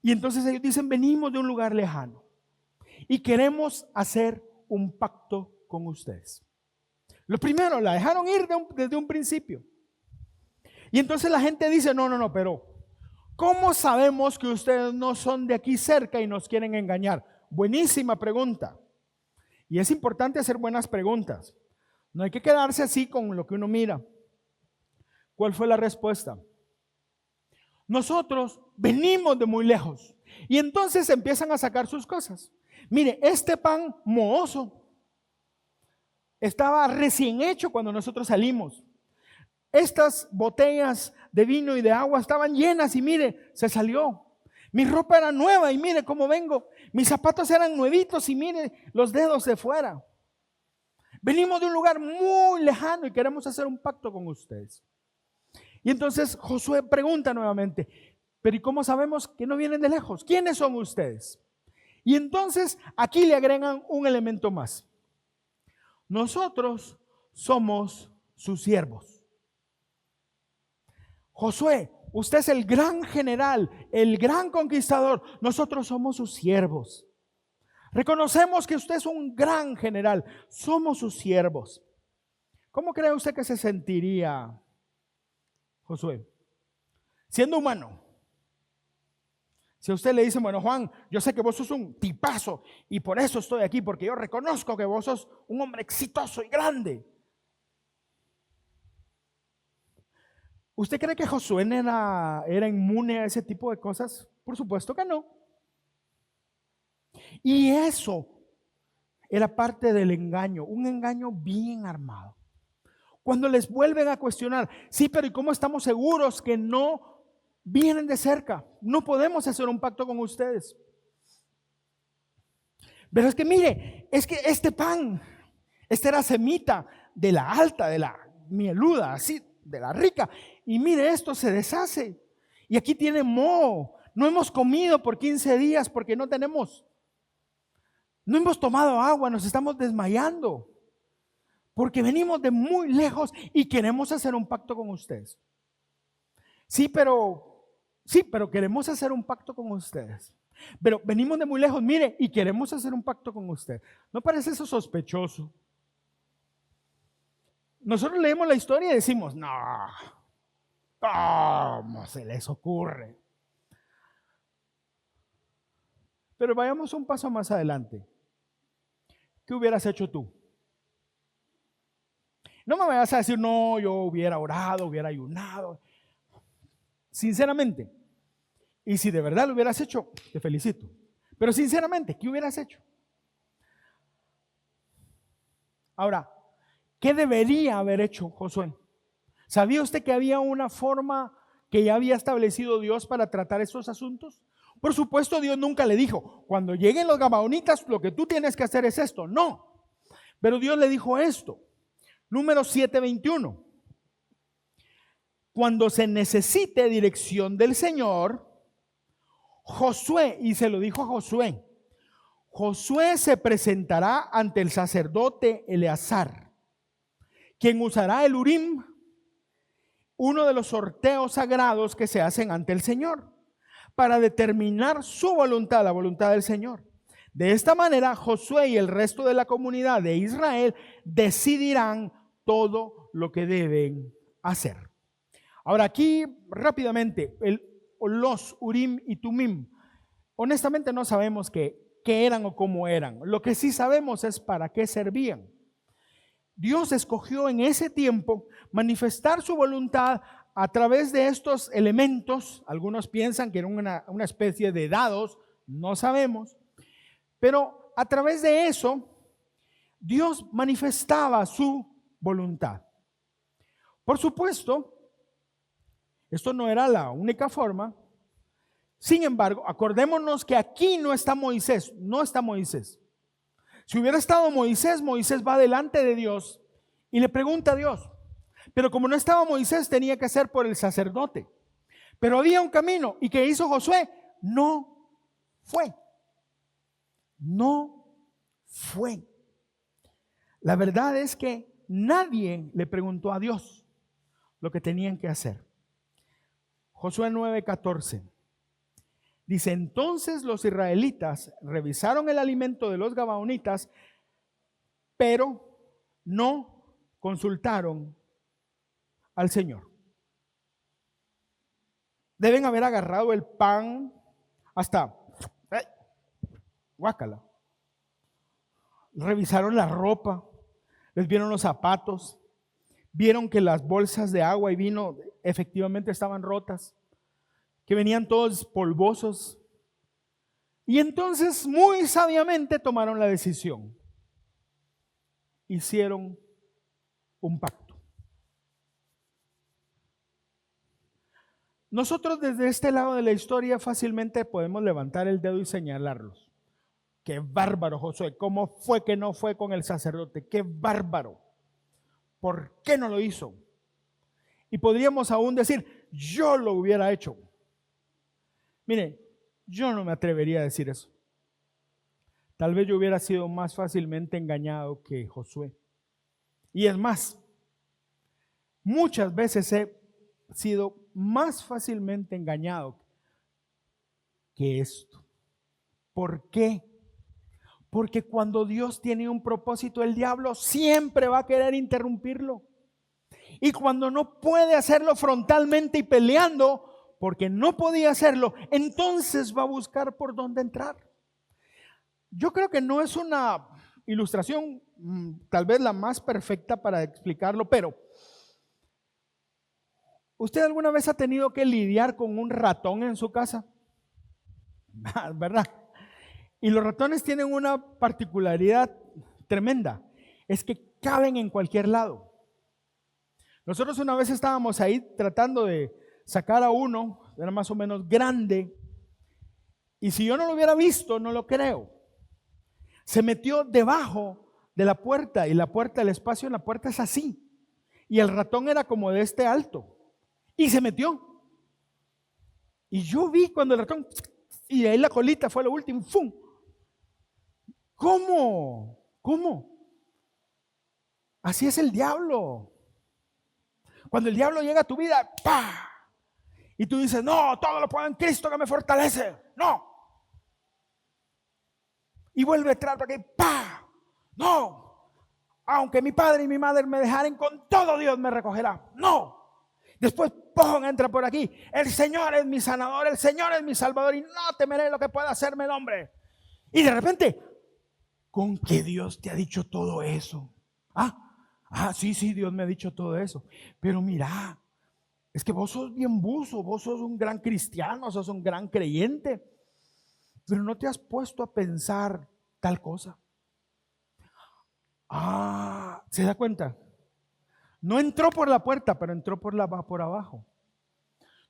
Y entonces ellos dicen, venimos de un lugar lejano y queremos hacer un pacto con ustedes. Lo primero, la dejaron ir desde un principio. Y entonces la gente dice, no, pero ¿cómo sabemos que ustedes no son de aquí cerca y nos quieren engañar? Buenísima pregunta. Y es importante hacer buenas preguntas. No hay que quedarse así con lo que uno mira. ¿Cuál fue la respuesta? Nosotros venimos de muy lejos. Y entonces empiezan a sacar sus cosas. Mire, este pan mohoso estaba recién hecho cuando nosotros salimos. Estas botellas de vino y de agua estaban llenas y mire, se salió. Mi ropa era nueva y mire cómo vengo. Mis zapatos eran nuevitos y mire los dedos de fuera. Venimos de un lugar muy lejano y queremos hacer un pacto con ustedes. Y entonces Josué pregunta nuevamente, pero ¿y cómo sabemos que no vienen de lejos? ¿Quiénes son ustedes? Y entonces aquí le agregan un elemento más. Nosotros somos sus siervos. Josué, usted es el gran general, el gran conquistador. Nosotros somos sus siervos. Reconocemos que usted es un gran general. Somos sus siervos. ¿Cómo cree usted que se sentiría Josué? Siendo humano. Si a usted le dice, bueno, Juan, yo sé que vos sos un tipazo y por eso estoy aquí, porque yo reconozco que vos sos un hombre exitoso y grande. ¿Usted cree que Josué era inmune a ese tipo de cosas? Por supuesto que no. Y eso era parte del engaño, un engaño bien armado. Cuando les vuelven a cuestionar, sí, pero ¿y cómo estamos seguros que no vienen de cerca. No podemos hacer un pacto con ustedes. Pero es que mire, es que este pan, esta era semita de la alta, de la mieluda, así, de la rica. Y mire, esto se deshace. Y aquí tiene moho. No hemos comido por 15 días porque no hemos tomado agua, nos estamos desmayando. Porque venimos de muy lejos y queremos hacer un pacto con ustedes. Sí, pero queremos hacer un pacto con ustedes. Pero venimos de muy lejos, mire, y queremos hacer un pacto con usted. ¿No parece eso sospechoso? Nosotros leemos la historia y decimos, no, ¿cómo se les ocurre? Pero vayamos un paso más adelante. ¿Qué hubieras hecho tú? No me vayas a decir, no, yo hubiera orado, hubiera ayunado. Sinceramente, y si de verdad lo hubieras hecho, te felicito. Pero sinceramente, ¿qué hubieras hecho? Ahora, ¿qué debería haber hecho Josué? ¿Sabía usted que había una forma que ya había establecido Dios para tratar estos asuntos? Por supuesto, Dios nunca le dijo, cuando lleguen los gabaonitas, lo que tú tienes que hacer es esto. No. Pero Dios le dijo esto. Número 7:21. Cuando se necesite dirección del Señor, Josué, y se lo dijo a Josué, Josué se presentará ante el sacerdote Eleazar, quien usará el Urim, uno de los sorteos sagrados que se hacen ante el Señor, para determinar su voluntad, la voluntad del Señor. De esta manera, Josué y el resto de la comunidad de Israel decidirán todo lo que deben hacer. Ahora aquí rápidamente, los Urim y Tumim, honestamente no sabemos qué eran o cómo eran. Lo que sí sabemos es para qué servían. Dios escogió en ese tiempo manifestar su voluntad a través de estos elementos. Algunos piensan que eran una especie de dados, no sabemos. Pero a través de eso, Dios manifestaba su voluntad. Por supuesto, esto no era la única forma. Sin embargo, acordémonos que aquí no está Moisés. Si hubiera estado Moisés, Moisés va delante de Dios y le pregunta a Dios. Pero como no estaba Moisés, tenía que ser por el sacerdote. Pero había un camino. ¿Y qué hizo Josué? No fue. La verdad es que nadie le preguntó a Dios lo que tenían que hacer. Josué 9:14 dice: entonces los israelitas revisaron el alimento de los gabaonitas, pero no consultaron al Señor. Deben haber agarrado el pan hasta guácala. Revisaron la ropa, les vieron los zapatos, vieron que las bolsas de agua y vino efectivamente estaban rotas, que venían todos polvosos. Y entonces muy sabiamente tomaron la decisión. Hicieron un pacto. Nosotros desde este lado de la historia fácilmente podemos levantar el dedo y señalarlos. Qué bárbaro, Josué. ¿Cómo fue que no fue con el sacerdote? Qué bárbaro. ¿Por qué no lo hizo? Y podríamos aún decir, yo lo hubiera hecho. Mire, yo no me atrevería a decir eso. Tal vez yo hubiera sido más fácilmente engañado que Josué. Y es más, muchas veces he sido más fácilmente engañado que esto. ¿Por qué? Porque cuando Dios tiene un propósito, el diablo siempre va a querer interrumpirlo. Y cuando no puede hacerlo frontalmente y peleando, porque no podía hacerlo, entonces va a buscar por dónde entrar. Yo creo que no es una ilustración tal vez la más perfecta para explicarlo, pero ¿usted alguna vez ha tenido que lidiar con un ratón en su casa? ¿Verdad? Y los ratones tienen una particularidad tremenda, es que caben en cualquier lado. Nosotros una vez estábamos ahí tratando de sacar a uno, era más o menos grande, y si yo no lo hubiera visto, no lo creo. Se metió debajo de la puerta, y la puerta, el espacio en la puerta es así, y el ratón era como de este alto, y se metió. Y yo vi cuando el ratón, y ahí la colita fue lo último, ¡fum! ¿Cómo? ¿Cómo? Así es el diablo. Cuando el diablo llega a tu vida, ¡pah! Y tú dices, no, todo lo puedo en Cristo que me fortalece. No. Y vuelve a entrar para que, ¡pah! No. Aunque mi padre y mi madre me dejaren, con todo Dios me recogerá. No. Después, ¡pum!, entra por aquí. El Señor es mi sanador, el Señor es mi salvador y no temeré lo que pueda hacerme el hombre. Y de repente, ¿con qué Dios te ha dicho todo eso? Sí, Dios me ha dicho todo eso. Pero mira, es que vos sos bien buzo, vos sos un gran cristiano, sos un gran creyente, pero no te has puesto a pensar tal cosa. ¿Se da cuenta? No entró por la puerta, pero entró por abajo.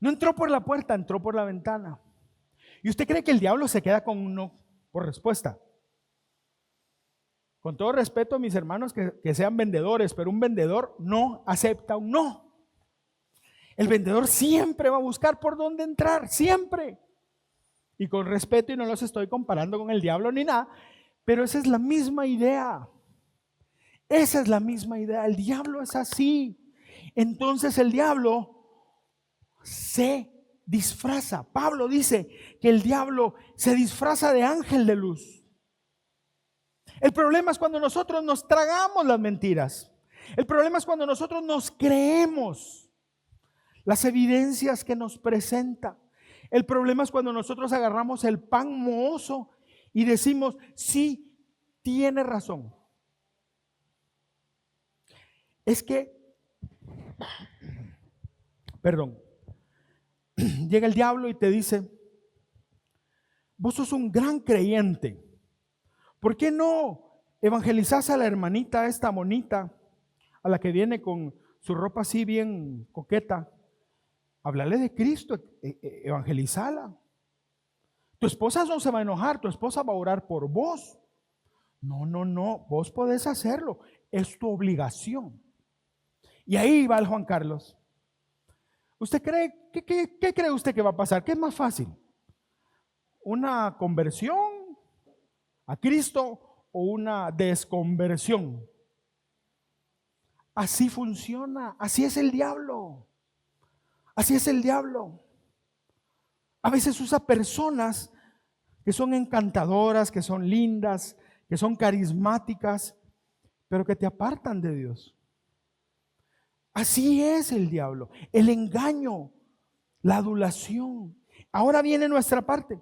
No entró por la puerta, entró por la ventana. ¿Y usted cree que el diablo se queda con un no por respuesta? Con todo respeto a mis hermanos que sean vendedores, pero un vendedor no acepta un no. El vendedor siempre va a buscar por dónde entrar, siempre. Y con respeto, y no los estoy comparando con el diablo ni nada, pero esa es la misma idea. Esa es la misma idea. El diablo es así. Entonces el diablo se disfraza. Pablo dice que el diablo se disfraza de ángel de luz. El problema es cuando nosotros nos tragamos las mentiras. El problema es cuando nosotros nos creemos las evidencias que nos presenta. El problema es cuando nosotros agarramos el pan mohoso y decimos, sí, tiene razón. Es que, llega el diablo y te dice, vos sos un gran creyente, ¿por qué no evangelizás a la hermanita esta bonita, a la que viene con su ropa así bien coqueta? Háblale de Cristo, evangelizala. Tu esposa no se va a enojar, tu esposa va a orar por vos. No, vos podés hacerlo, es tu obligación. Y ahí va el Juan Carlos. ¿Usted cree, qué cree usted que va a pasar? ¿Qué es más fácil? ¿Una conversión a Cristo o una desconversión? Así funciona, así es el diablo. Así es el diablo. A veces usa personas que son encantadoras, que son lindas, que son carismáticas, pero que te apartan de Dios. Así es el diablo, el engaño, la adulación. Ahora viene nuestra parte.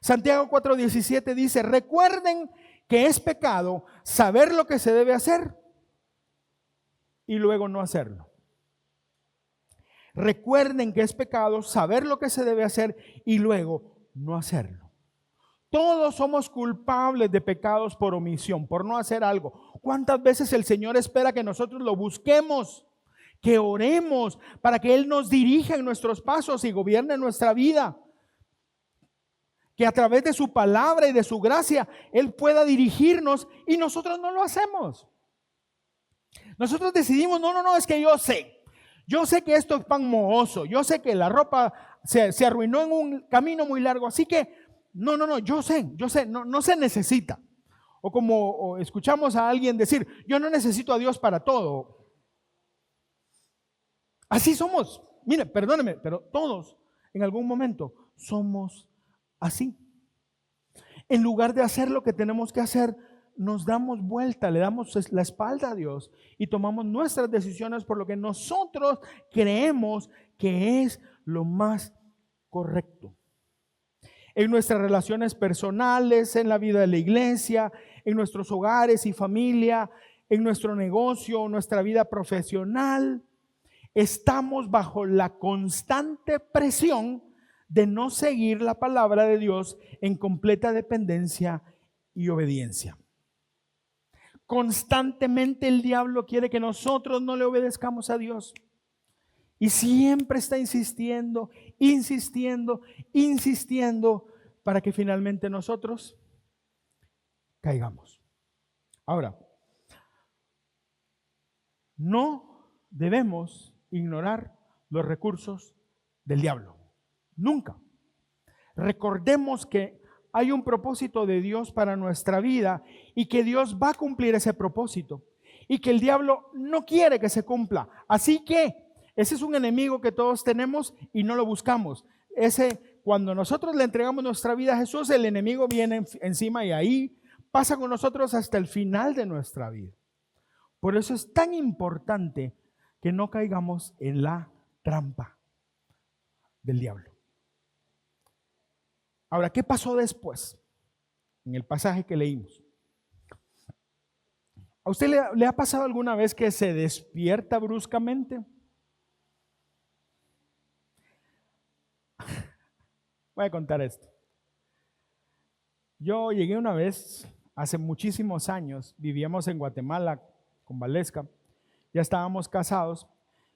Santiago 4:17 dice, recuerden que es pecado saber lo que se debe hacer y luego no hacerlo. Recuerden que es pecado saber lo que se debe hacer y luego no hacerlo. Todos somos culpables de pecados por omisión, por no hacer algo. ¿Cuántas veces el Señor espera que nosotros lo busquemos, que oremos para que Él nos dirija en nuestros pasos y gobierne nuestra vida? Que a través de su palabra y de su gracia Él pueda dirigirnos y nosotros no lo hacemos. Nosotros decidimos, no, es que yo sé que esto es pan mohoso, yo sé que la ropa se arruinó en un camino muy largo, así que no, yo sé, no se necesita. O como escuchamos a alguien decir, yo no necesito a Dios para todo. Así somos. Mire, perdóneme, pero todos en algún momento somos así. En lugar de hacer lo que tenemos que hacer, nos damos vuelta, le damos la espalda a Dios y tomamos nuestras decisiones por lo que nosotros creemos que es lo más correcto. En nuestras relaciones personales, en la vida de la iglesia, en nuestros hogares y familia, en nuestro negocio, nuestra vida profesional, estamos bajo la constante presión de no seguir la palabra de Dios en completa dependencia y obediencia. Constantemente el diablo quiere que nosotros no le obedezcamos a Dios. Y siempre está insistiendo, insistiendo, insistiendo para que finalmente nosotros caigamos. Ahora, no debemos ignorar los recursos del diablo. Nunca. Recordemos que hay un propósito de Dios para nuestra vida y que Dios va a cumplir ese propósito y que el diablo no quiere que se cumpla. Así que ese es un enemigo que todos tenemos y no lo buscamos. Cuando nosotros le entregamos nuestra vida a Jesús, el enemigo viene encima y ahí pasa con nosotros hasta el final de nuestra vida. Por eso es tan importante que no caigamos en la trampa del diablo. Ahora, ¿qué pasó después? En el pasaje que leímos. ¿A usted le ha pasado alguna vez que se despierta bruscamente? Voy a contar esto. Yo llegué una vez, hace muchísimos años, vivíamos en Guatemala con Valesca, ya estábamos casados.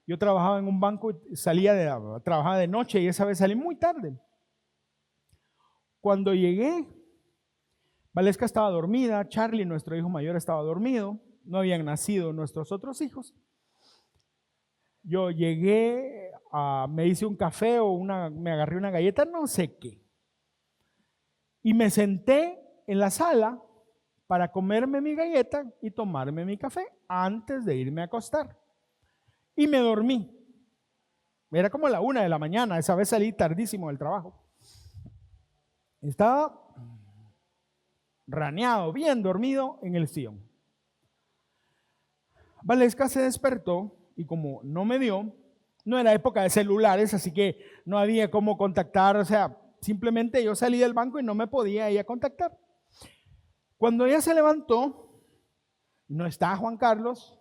Yo trabajaba en un banco, trabajaba de noche y esa vez salí muy tarde. Cuando llegué, Valesca estaba dormida, Charlie, nuestro hijo mayor, estaba dormido, no habían nacido nuestros otros hijos. Yo llegué, me hice un café me agarré una galleta, no sé qué. Y me senté en la sala para comerme mi galleta y tomarme mi café antes de irme a acostar. Y me dormí. Era como la 1 de la mañana, esa vez salí tardísimo del trabajo. Estaba raneado, bien dormido en el sillón. Valesca se despertó y como no me dio, no era época de celulares, así que no había cómo contactar, o sea, simplemente yo salí del banco y no me podía ir a contactar. Cuando ella se levantó, no está Juan Carlos,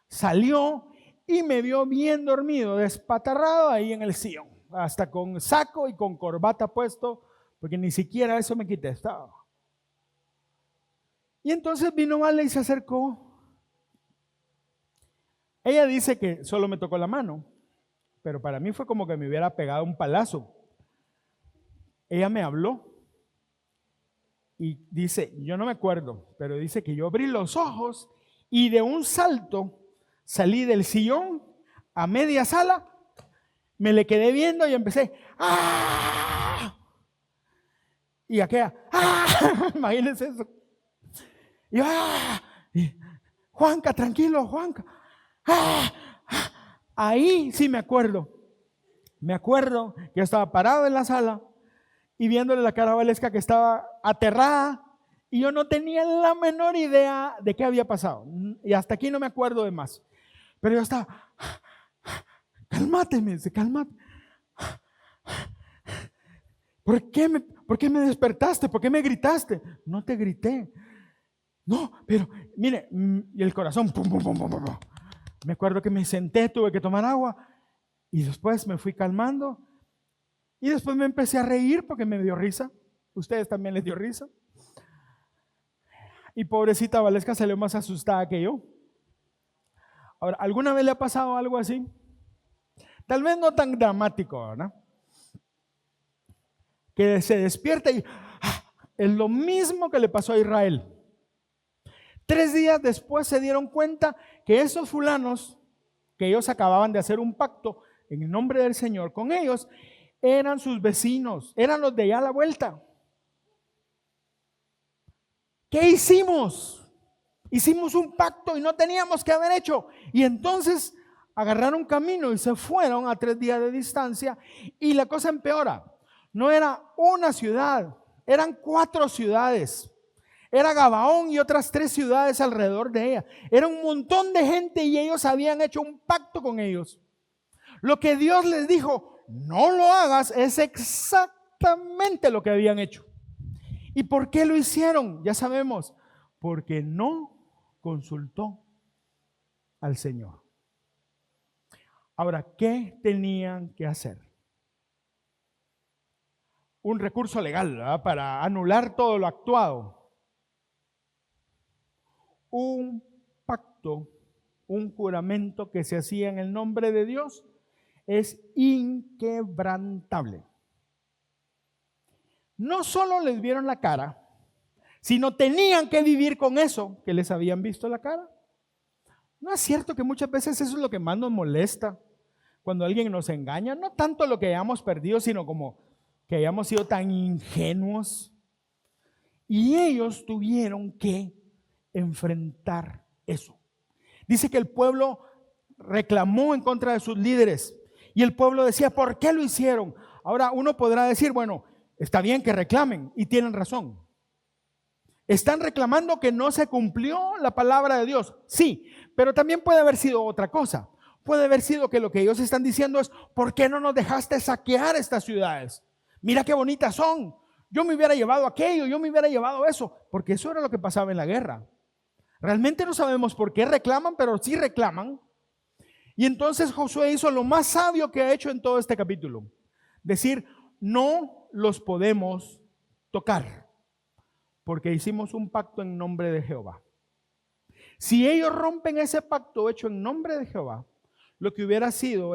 salió y me vio bien dormido, despatarrado ahí en el sillón, hasta con saco y con corbata puesto, porque ni siquiera eso me quité, estaba. Y entonces vino Vale y se acercó. Ella dice que solo me tocó la mano, pero para mí fue como que me hubiera pegado un palazo. Ella me habló y dice, yo no me acuerdo, pero dice que yo abrí los ojos y de un salto salí del sillón a media sala, me le quedé viendo y empecé, ¡ah! Y aquella, ¡ah! Imagínense eso. Y yo, ¡ah! Y, Juanca, tranquilo, Juanca. ¡Ah! Ahí sí me acuerdo. Me acuerdo que yo estaba parado en la sala y viéndole la cara a Valesca que estaba aterrada y yo no tenía la menor idea de qué había pasado. Y hasta aquí no me acuerdo de más. Pero yo estaba, cálmate, me dice, cálmate. ¿Por qué me despertaste? ¿Por qué me gritaste? No te grité. No, pero mire, y el corazón, pum, pum, pum, pum, pum. Me acuerdo que me senté, tuve que tomar agua y después me fui calmando y después me empecé a reír porque me dio risa. ¿Ustedes también les dio risa? Y pobrecita Valesca salió más asustada que yo. Ahora, ¿alguna vez le ha pasado algo así? Tal vez no tan dramático, ¿verdad? Que se despierta y es lo mismo que le pasó a Israel. 3 días después se dieron cuenta que esos fulanos, que ellos acababan de hacer un pacto en el nombre del Señor con ellos, eran sus vecinos, eran los de allá a la vuelta. ¿Qué hicimos? Hicimos un pacto y no teníamos que haber hecho. Y entonces agarraron camino y se fueron a 3 días de distancia y la cosa empeora. No era una ciudad, eran 4 ciudades. Era Gabaón y otras 3 ciudades alrededor de ella. Era un montón de gente y ellos habían hecho un pacto con ellos. Lo que Dios les dijo, no lo hagas, es exactamente lo que habían hecho. ¿Y por qué lo hicieron? Ya sabemos, porque no consultó al Señor. Ahora, ¿qué tenían que hacer? Un recurso legal, ¿verdad?, para anular todo lo actuado. Un pacto, un juramento que se hacía en el nombre de Dios es inquebrantable. No solo les vieron la cara, sino tenían que vivir con eso que les habían visto la cara. ¿No es cierto que muchas veces eso es lo que más nos molesta cuando alguien nos engaña? No tanto lo que hayamos perdido, sino como que hayamos sido tan ingenuos. Y ellos tuvieron que enfrentar eso. Dice que el pueblo reclamó en contra de sus líderes y el pueblo decía, ¿por qué lo hicieron? Ahora uno podrá decir, bueno, está bien que reclamen y tienen razón. Están reclamando que no se cumplió la palabra de Dios. Sí, pero también puede haber sido otra cosa. Puede haber sido que lo que ellos están diciendo es, ¿por qué no nos dejaste saquear estas ciudades? Mira qué bonitas son. Yo me hubiera llevado aquello, yo me hubiera llevado eso, porque eso era lo que pasaba en la guerra. Realmente no sabemos por qué reclaman, pero sí reclaman. Y entonces Josué hizo lo más sabio que ha hecho en todo este capítulo. Decir, no los podemos tocar, porque hicimos un pacto en nombre de Jehová. Si ellos rompen ese pacto hecho en nombre de Jehová, lo que hubiera sido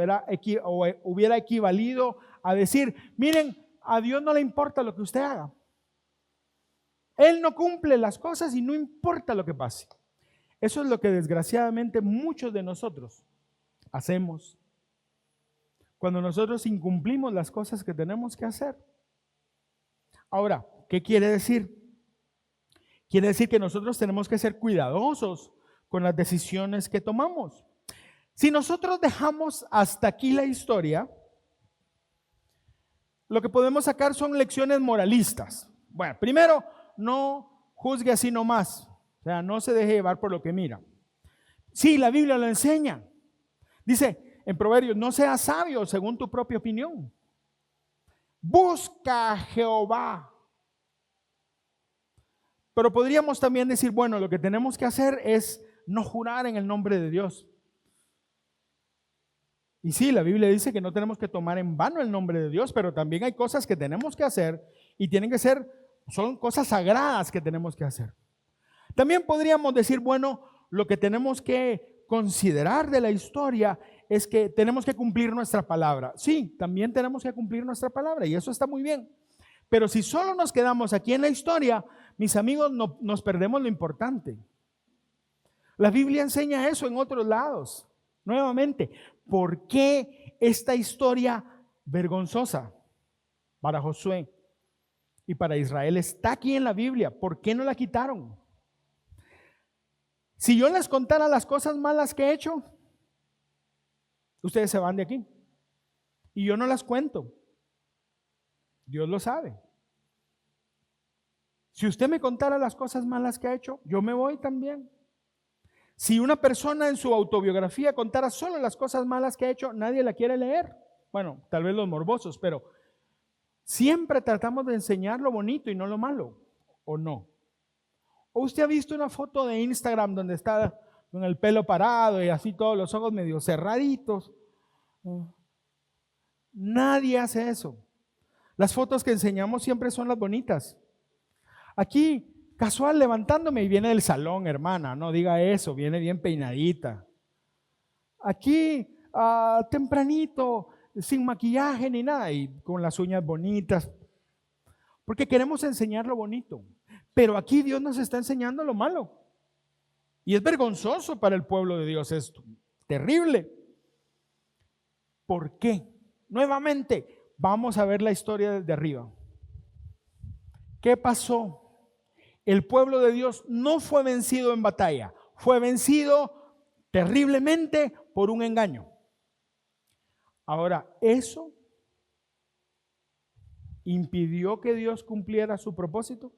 hubiera equivalido a decir, miren, a Dios no le importa lo que usted haga. Él no cumple las cosas y no importa lo que pase. Eso es lo que desgraciadamente muchos de nosotros hacemos cuando nosotros incumplimos las cosas que tenemos que hacer. Ahora, ¿qué quiere decir? Quiere decir que nosotros tenemos que ser cuidadosos con las decisiones que tomamos. Si nosotros dejamos hasta aquí la historia, lo que podemos sacar son lecciones moralistas. Bueno, primero, no juzgue así nomás. O sea, no se deje llevar por lo que mira. Sí, la Biblia lo enseña. Dice en Proverbios, no seas sabio según tu propia opinión. Busca a Jehová. Pero podríamos también decir, bueno, lo que tenemos que hacer es no jurar en el nombre de Dios. Y sí, la Biblia dice que no tenemos que tomar en vano el nombre de Dios, pero también hay cosas que tenemos que hacer y tienen que ser, son cosas sagradas que tenemos que hacer. También podríamos decir, bueno, lo que tenemos que considerar de la historia es que tenemos que cumplir nuestra palabra. Sí, también tenemos que cumplir nuestra palabra y eso está muy bien. Pero si solo nos quedamos aquí en la historia, mis amigos, nos perdemos lo importante. La Biblia enseña eso en otros lados. Nuevamente, ¿por qué esta historia vergonzosa para Josué y para Israel está aquí en la Biblia? ¿Por qué no la quitaron? Si yo les contara las cosas malas que he hecho, ustedes se van de aquí. Y yo no las cuento. Dios lo sabe. Si usted me contara las cosas malas que ha hecho, yo me voy también. Si una persona en su autobiografía contara solo las cosas malas que ha hecho, nadie la quiere leer. Bueno, tal vez los morbosos, pero siempre tratamos de enseñar lo bonito y no lo malo, ¿o no? ¿O usted ha visto una foto de Instagram donde está con el pelo parado y así todos los ojos medio cerraditos? Nadie hace eso. Las fotos que enseñamos siempre son las bonitas. Aquí, casual, levantándome y viene del salón, hermana, no diga eso, viene bien peinadita. Aquí, tempranito, sin maquillaje ni nada y con las uñas bonitas, porque queremos enseñar lo bonito. Pero aquí Dios nos está enseñando lo malo. Y es vergonzoso para el pueblo de Dios esto, terrible. ¿Por qué? Nuevamente, vamos a ver la historia desde arriba. ¿Qué pasó? El pueblo de Dios no fue vencido en batalla, fue vencido terriblemente por un engaño. Ahora, ¿eso impidió que Dios cumpliera su propósito?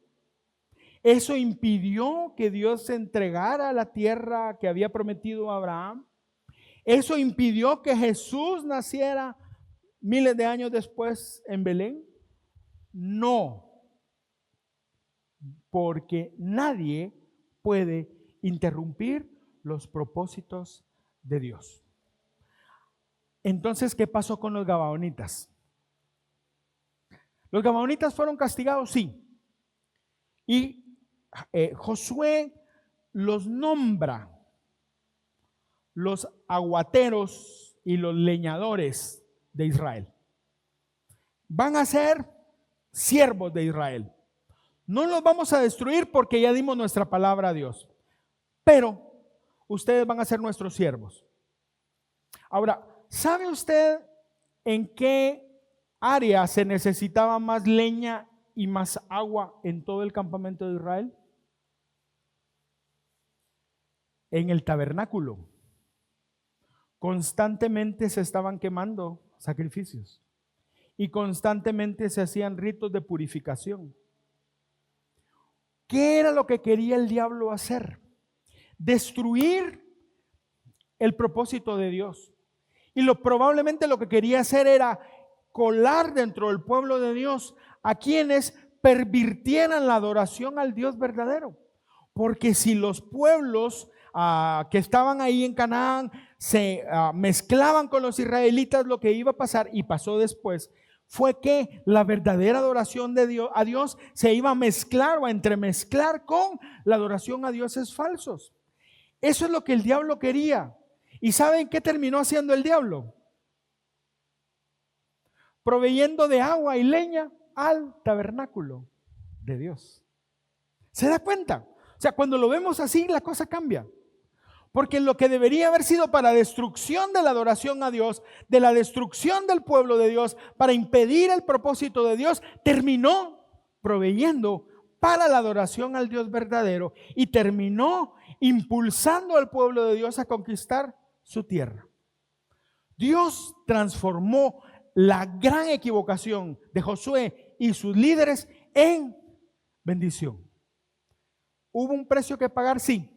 ¿Eso impidió que Dios se entregara a la tierra que había prometido a Abraham? ¿Eso impidió que Jesús naciera miles de años después en Belén? No. Porque nadie puede interrumpir los propósitos de Dios. Entonces, ¿qué pasó con los gabaonitas? ¿Los gabaonitas fueron castigados? Sí. Y Josué los nombra los aguateros y los leñadores de Israel. Van a ser siervos de Israel. No los vamos a destruir porque ya dimos nuestra palabra a Dios, pero ustedes van a ser nuestros siervos. Ahora, ¿sabe usted en qué área se necesitaba más leña y más agua en todo el campamento de Israel? En el tabernáculo. Constantemente se estaban quemando sacrificios y constantemente se hacían ritos de purificación. ¿Qué era lo que quería el diablo hacer? Destruir el propósito de Dios. Y probablemente lo que quería hacer era colar dentro del pueblo de Dios a quienes pervirtieran la adoración al Dios verdadero. Porque si los pueblos que estaban ahí en Canaán se mezclaban con los israelitas, lo que iba a pasar, y pasó después, fue que la verdadera adoración de Dios, a Dios se iba a mezclar o a entremezclar con la adoración a dioses falsos. Eso es lo que el diablo quería. ¿Y saben qué terminó haciendo el diablo? Proveyendo de agua y leña al tabernáculo de Dios. ¿Se da cuenta? O sea, cuando lo vemos así, la cosa cambia. Porque lo que debería haber sido para destrucción de la adoración a Dios, de la destrucción del pueblo de Dios, para impedir el propósito de Dios, terminó proveyendo para la adoración al Dios verdadero y terminó impulsando al pueblo de Dios a conquistar su tierra. Dios transformó la gran equivocación de Josué y sus líderes en bendición. ¿Hubo un precio que pagar? Sí.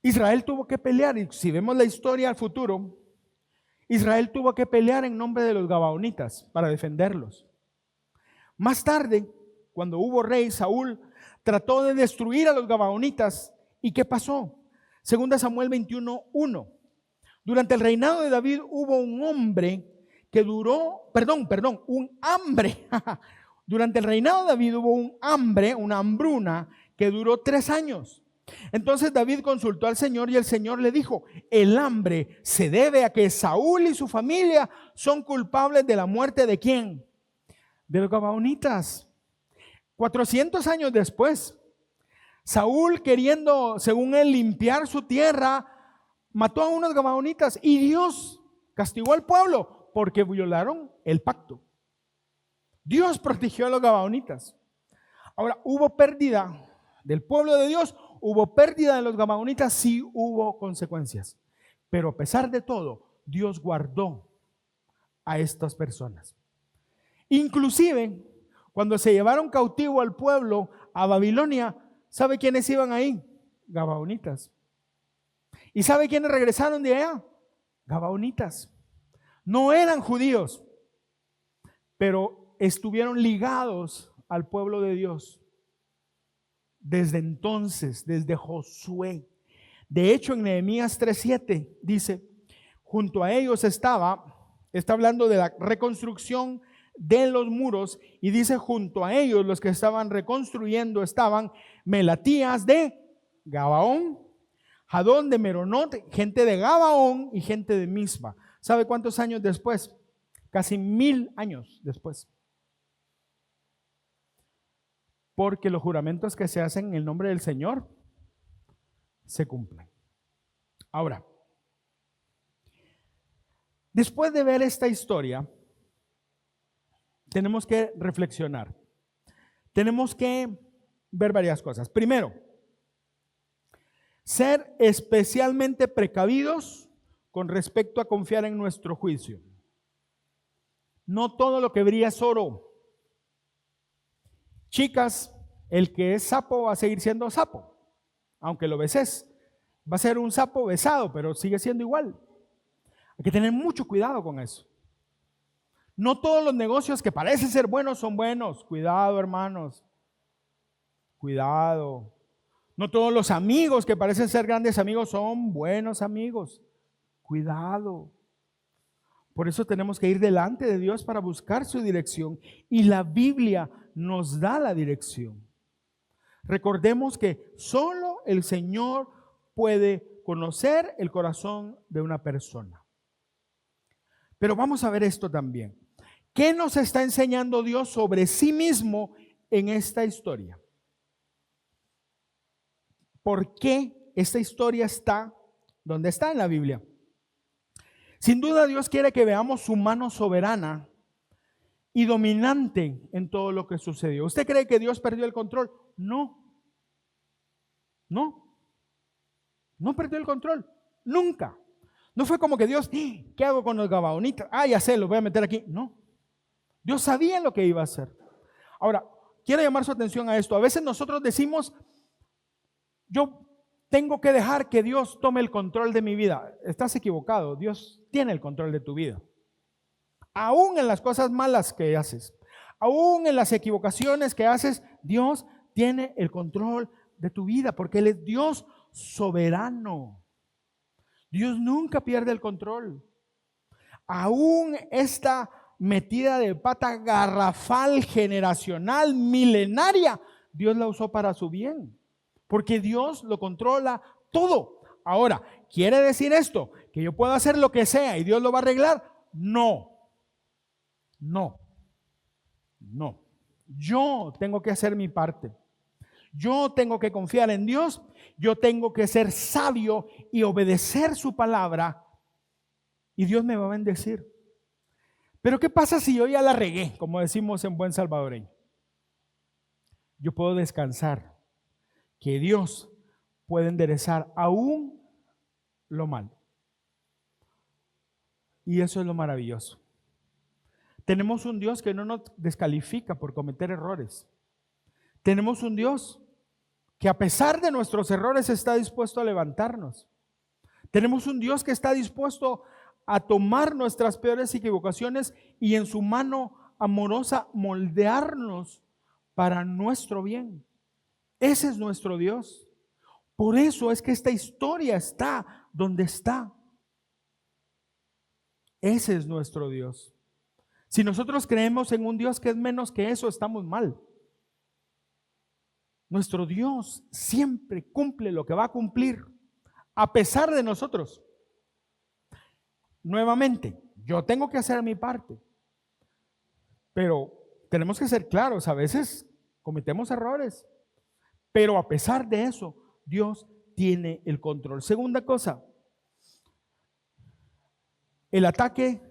Israel tuvo que pelear, y si vemos la historia al futuro, Israel tuvo que pelear en nombre de los gabaonitas para defenderlos. Más tarde, cuando hubo rey, Saúl trató de destruir a los gabaonitas. ¿Y qué pasó? Segunda Samuel 21:1. Durante el reinado de David hubo un hombre que duró, un hambre. Durante el reinado de David hubo un hambre, una hambruna que duró 3 años. Entonces David consultó al Señor y el Señor le dijo: el hambre se debe a que Saúl y su familia son culpables de la muerte ¿de quién? De los gabaonitas. 400 años después, Saúl, queriendo, según él, limpiar su tierra, mató a unos gabaonitas y Dios castigó al pueblo porque violaron el pacto. Dios protegió a los gabaonitas. Ahora, ¿hubo pérdida del pueblo de Dios? ¿Hubo pérdida de los gabaonitas? Sí, hubo consecuencias. Pero a pesar de todo, Dios guardó a estas personas. Inclusive, cuando se llevaron cautivo al pueblo a Babilonia, ¿sabe quiénes iban ahí? Gabaonitas. ¿Y sabe quiénes regresaron de allá? Gabaonitas. No eran judíos, pero estuvieron ligados al pueblo de Dios desde entonces, desde Josué. De hecho, en Nehemías 3:7 dice: junto a ellos está hablando de la reconstrucción de los muros, y dice: junto a ellos, los que estaban reconstruyendo, estaban Melatías de Gabaón, Jadón de Meronot, gente de Gabaón y gente de Mispa. ¿Sabe cuántos años después? Casi 1000 años después. Porque los juramentos que se hacen en el nombre del Señor se cumplen. Ahora, después de ver esta historia, tenemos que reflexionar. Tenemos que ver varias cosas. Primero, ser especialmente precavidos con respecto a confiar en nuestro juicio. No todo lo que brilla es oro. Chicas, el que es sapo va a seguir siendo sapo, aunque lo beses. Va a ser un sapo besado, pero sigue siendo igual. Hay que tener mucho cuidado con eso. No todos los negocios que parecen ser buenos son buenos. Cuidado, hermanos. Cuidado. No todos los amigos que parecen ser grandes amigos son buenos amigos. Cuidado. Por eso tenemos que ir delante de Dios para buscar su dirección. Y la Biblia nos da la dirección. Recordemos que solo el Señor puede conocer el corazón de una persona. Pero vamos a ver esto también. ¿Qué nos está enseñando Dios sobre sí mismo en esta historia? ¿Por qué esta historia está donde está en la Biblia? Sin duda Dios quiere que veamos su mano soberana y dominante en todo lo que sucedió. ¿Usted cree que Dios perdió el control? No, no perdió el control, nunca. No fue como que Dios, ¿qué hago con los gabaonitas? Ya sé, los voy a meter aquí. No, Dios sabía lo que iba a hacer. Ahora, quiero llamar su atención a esto. A veces nosotros decimos, yo tengo que dejar que Dios tome el control de mi vida. Estás equivocado, Dios tiene el control de tu vida. Aún en las cosas malas que haces, aún en las equivocaciones que haces, Dios tiene el control de tu vida, porque Él es Dios soberano. Dios nunca pierde el control. Aún esta metida de pata garrafal, generacional, milenaria, Dios la usó para su bien, porque Dios lo controla todo. Ahora, ¿quiere decir esto que yo puedo hacer lo que sea y Dios lo va a arreglar? No. Yo tengo que hacer mi parte. Yo tengo que confiar en Dios. Yo tengo que ser sabio y obedecer su palabra, y Dios me va a bendecir. Pero ¿qué pasa si yo ya la regué, como decimos en buen salvadoreño? Yo puedo descansar que Dios puede enderezar aún lo malo. Y eso es lo maravilloso. Tenemos un Dios que no nos descalifica por cometer errores. Tenemos un Dios que a pesar de nuestros errores está dispuesto a levantarnos. Tenemos un Dios que está dispuesto a tomar nuestras peores equivocaciones y en su mano amorosa moldearnos para nuestro bien. Ese es nuestro Dios. Por eso es que esta historia está donde está. Ese es nuestro Dios. Si nosotros creemos en un Dios que es menos que eso, estamos mal. Nuestro Dios siempre cumple lo que va a cumplir, a pesar de nosotros. Nuevamente, yo tengo que hacer mi parte, pero tenemos que ser claros, a veces cometemos errores, pero a pesar de eso, Dios tiene el control. Segunda cosa, el ataque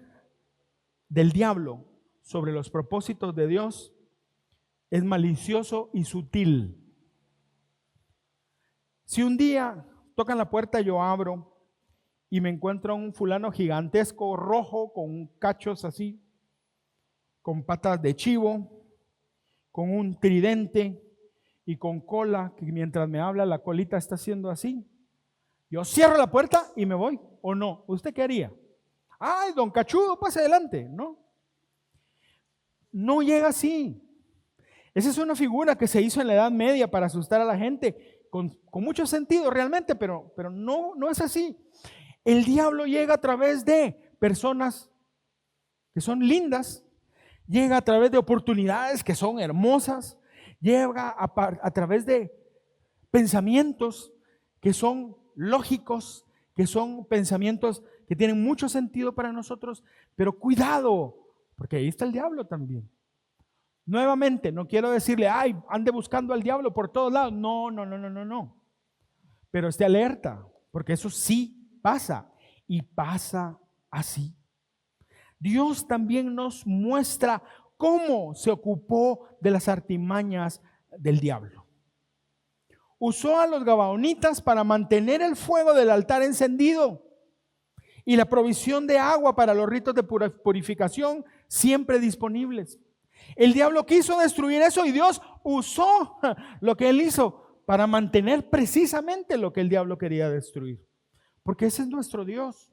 del diablo sobre los propósitos de Dios es malicioso y sutil. Si un día tocan la puerta, yo abro y me encuentro a un fulano gigantesco, rojo, con cachos así, con patas de chivo, con un tridente y con cola, que mientras me habla la colita está haciendo así. Yo cierro la puerta y me voy, ¿o no? ¿Usted qué haría? ¡Ay, don Cachudo, pase adelante! No llega así. Esa es una figura que se hizo en la Edad Media para asustar a la gente, con mucho sentido realmente, pero no es así. El diablo llega a través de personas que son lindas, llega a través de oportunidades que son hermosas, llega a través de pensamientos que son lógicos, que son pensamientos que tienen mucho sentido para nosotros, pero cuidado, porque ahí está el diablo también. Nuevamente, no quiero decirle, ande buscando al diablo por todos lados. No. Pero esté alerta, porque eso sí pasa, y pasa así. Dios también nos muestra cómo se ocupó de las artimañas del diablo. Usó a los gabaonitas para mantener el fuego del altar encendido y la provisión de agua para los ritos de purificación siempre disponibles. El diablo quiso destruir eso y Dios usó lo que él hizo para mantener precisamente lo que el diablo quería destruir. Porque ese es nuestro Dios.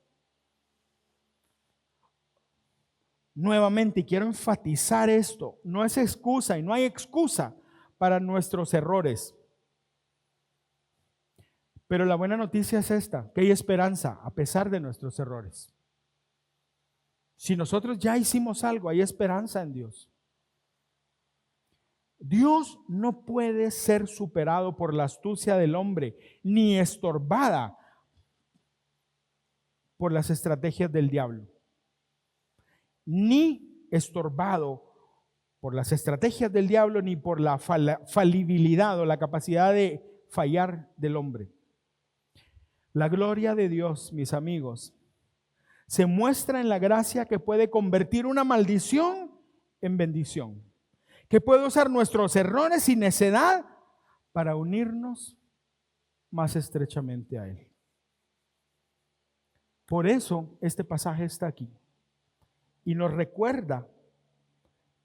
Nuevamente, y quiero enfatizar esto, no es excusa y no hay excusa para nuestros errores. Pero la buena noticia es esta, que hay esperanza a pesar de nuestros errores. Si nosotros ya hicimos algo, hay esperanza en Dios. Dios no puede ser superado por la astucia del hombre, ni estorbada por las estrategias del diablo. ni estorbado por las estrategias del diablo, ni por la falibilidad o la capacidad de fallar del hombre. La gloria de Dios, mis amigos, se muestra en la gracia que puede convertir una maldición en bendición, que puede usar nuestros errores y necedad para unirnos más estrechamente a Él. Por eso este pasaje está aquí y nos recuerda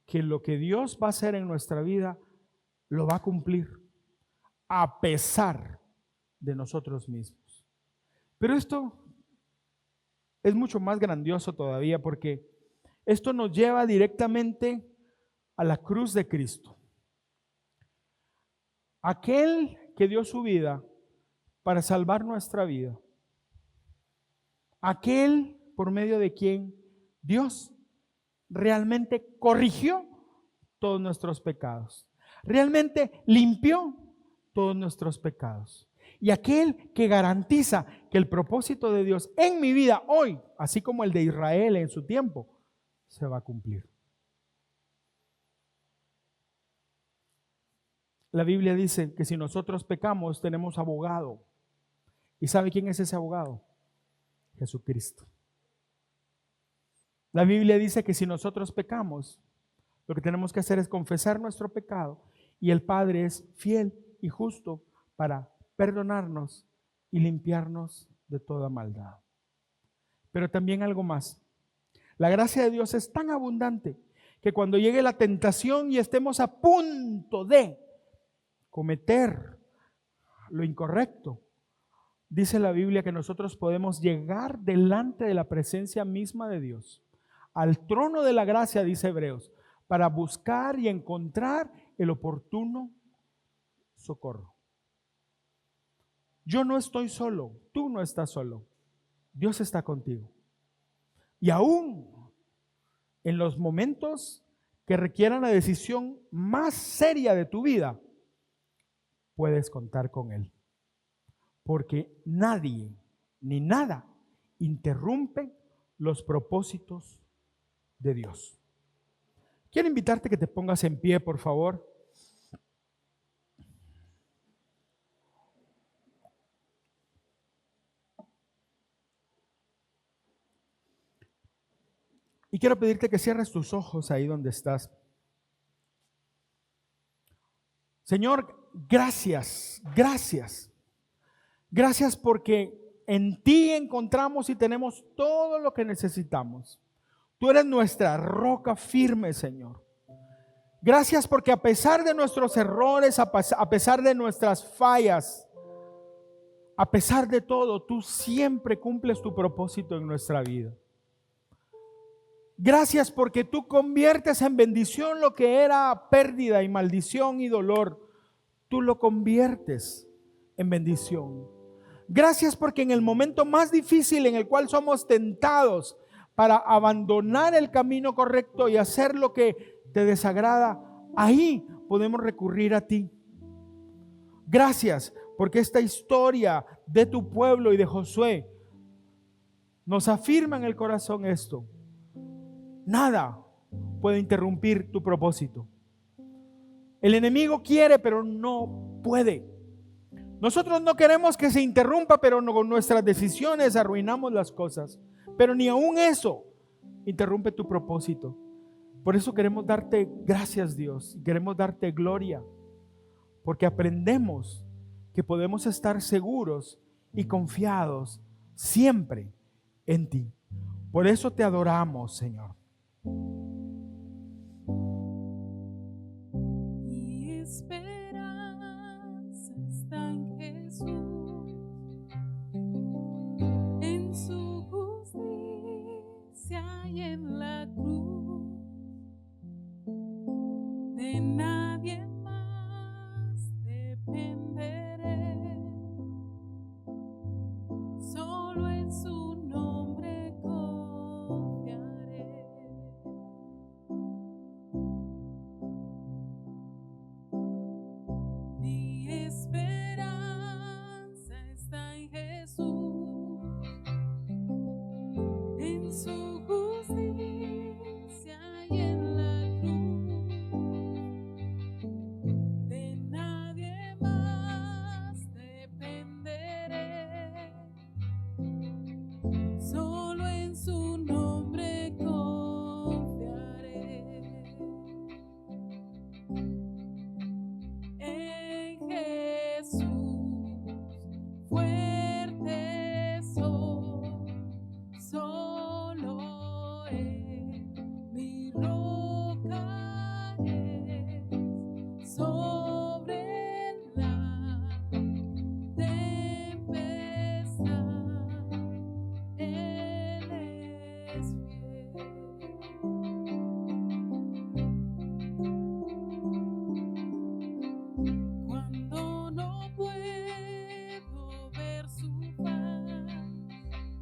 que lo que Dios va a hacer en nuestra vida lo va a cumplir a pesar de nosotros mismos. Pero esto es mucho más grandioso todavía, porque esto nos lleva directamente a la cruz de Cristo. Aquel que dio su vida para salvar nuestra vida. Aquel por medio de quien Dios realmente corrigió todos nuestros pecados. Realmente limpió todos nuestros pecados. Y aquel que garantiza que el propósito de Dios en mi vida hoy, así como el de Israel en su tiempo, se va a cumplir. La Biblia dice que si nosotros pecamos, tenemos abogado. ¿Y sabe quién es ese abogado? Jesucristo. La Biblia dice que si nosotros pecamos, lo que tenemos que hacer es confesar nuestro pecado, y el Padre es fiel y justo para perdonarnos y limpiarnos de toda maldad. Pero también algo más. La gracia de Dios es tan abundante que cuando llegue la tentación y estemos a punto de cometer lo incorrecto, dice la Biblia que nosotros podemos llegar delante de la presencia misma de Dios, al trono de la gracia, dice Hebreos, para buscar y encontrar el oportuno socorro. Yo no estoy solo, tú no estás solo, Dios está contigo. Y aún en los momentos que requieran la decisión más seria de tu vida, puedes contar con Él. Porque nadie ni nada interrumpe los propósitos de Dios. Quiero invitarte a que te pongas en pie, por favor. Y quiero pedirte que cierres tus ojos ahí donde estás. Señor, gracias, gracias. Gracias porque en ti encontramos y tenemos todo lo que necesitamos. Tú eres nuestra roca firme, Señor. Gracias porque a pesar de nuestros errores, a pesar de nuestras fallas, a pesar de todo, tú siempre cumples tu propósito en nuestra vida. Gracias porque tú conviertes en bendición lo que era pérdida y maldición y dolor. Tú lo conviertes en bendición. Gracias porque en el momento más difícil en el cual somos tentados para abandonar el camino correcto y hacer lo que te desagrada, ahí podemos recurrir a ti. Gracias porque esta historia de tu pueblo y de Josué nos afirma en el corazón esto. Nada puede interrumpir tu propósito. El enemigo quiere, pero no puede. Nosotros no queremos que se interrumpa, pero con nuestras decisiones arruinamos las cosas. Pero ni aún eso interrumpe tu propósito. Por eso queremos darte gracias, Dios. Queremos darte gloria. Porque aprendemos que podemos estar seguros y confiados siempre en ti. Por eso te adoramos, Señor. Mi esperanza está en Jesús, en su justicia y en la cruz. De nadie más dependeré, solo en su nombre confiaré. Mi esperanza está en Jesús, en su justicia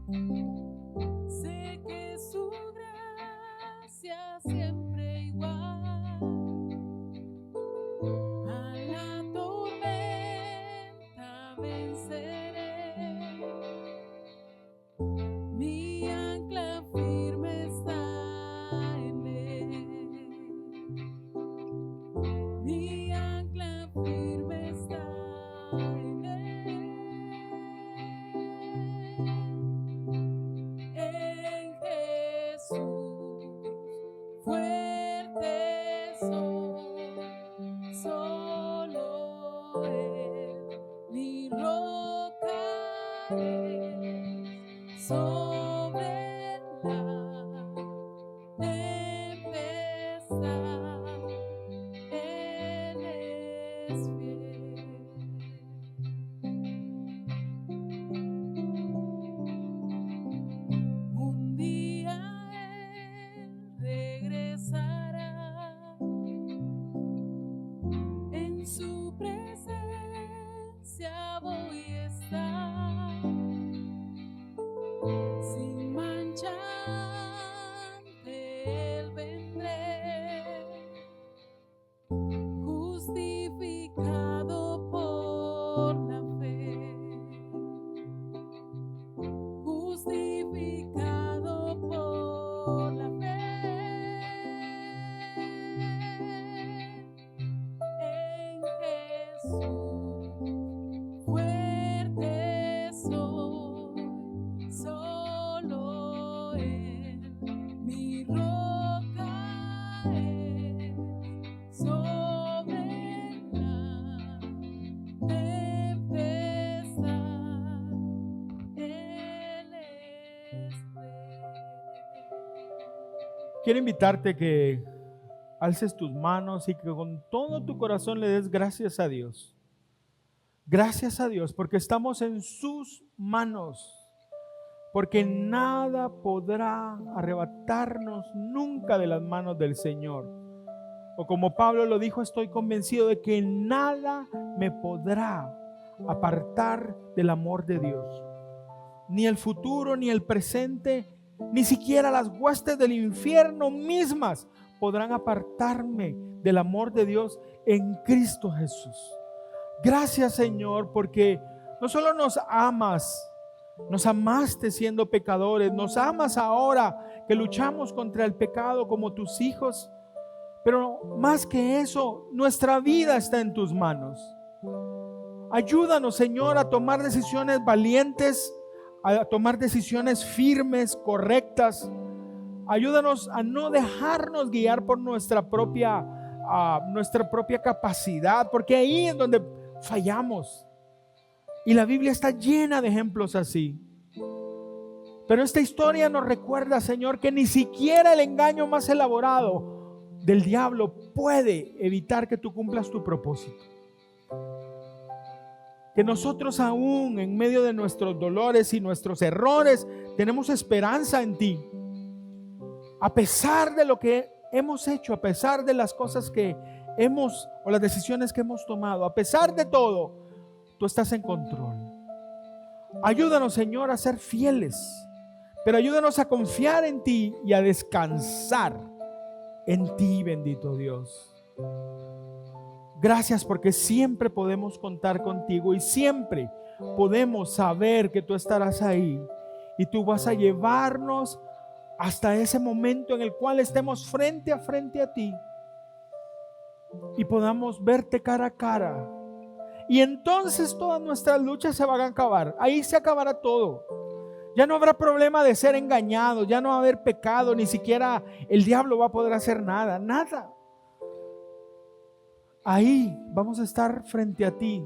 Sé que su gracia siempre igual a la tormenta venceré. Mi ancla firme está en él. Mi ancla firme está en él. En Jesús fuerte soy, solo Él mi roca es, sobre la tempestad Él es fiel. Un día Él regresará, en su presencia voy a estar, sin mancha ante Él vendré, justificado por la fe. Justificado por la fe, en Jesús fuerte soy, solo Él mi roca es, sobre la tempestad Él es rey. Quiero invitarte que alces tus manos y que con todo tu corazón le des gracias a Dios. Gracias a Dios porque estamos en sus manos. Porque nada podrá arrebatarnos nunca de las manos del Señor. O como Pablo lo dijo, estoy convencido de que nada me podrá apartar del amor de Dios. Ni el futuro, ni el presente, ni siquiera las huestes del infierno mismas podrán apartarme del amor de Dios en Cristo Jesús. Gracias, Señor, porque no solo nos amas, nos amaste siendo pecadores, nos amas ahora que luchamos contra el pecado como tus hijos, pero más que eso, nuestra vida está en tus manos. Ayúdanos, Señor, a tomar decisiones valientes, a tomar decisiones firmes, correctas. Ayúdanos a no dejarnos guiar por nuestra propia capacidad, porque ahí es donde fallamos. Y la Biblia está llena de ejemplos así. Pero esta historia nos recuerda, Señor, que ni siquiera el engaño más elaborado del diablo puede evitar que tú cumplas tu propósito. Que nosotros aún en medio de nuestros dolores y nuestros errores tenemos esperanza en ti. A pesar de lo que hemos hecho, a pesar de las cosas que hemos o las decisiones que hemos tomado, a pesar de todo, tú estás en control. Ayúdanos, Señor, a ser fieles, pero ayúdanos a confiar en ti y a descansar en ti, bendito Dios. Gracias porque siempre podemos contar contigo y siempre podemos saber que tú estarás ahí y tú vas a llevarnos hasta ese momento en el cual estemos frente a ti y podamos verte cara a cara. Y entonces todas nuestras luchas se van a acabar. Ahí se acabará todo. Ya no habrá problema de ser engañado, ya no va a haber pecado, ni siquiera el diablo va a poder hacer nada, nada. Ahí vamos a estar frente a ti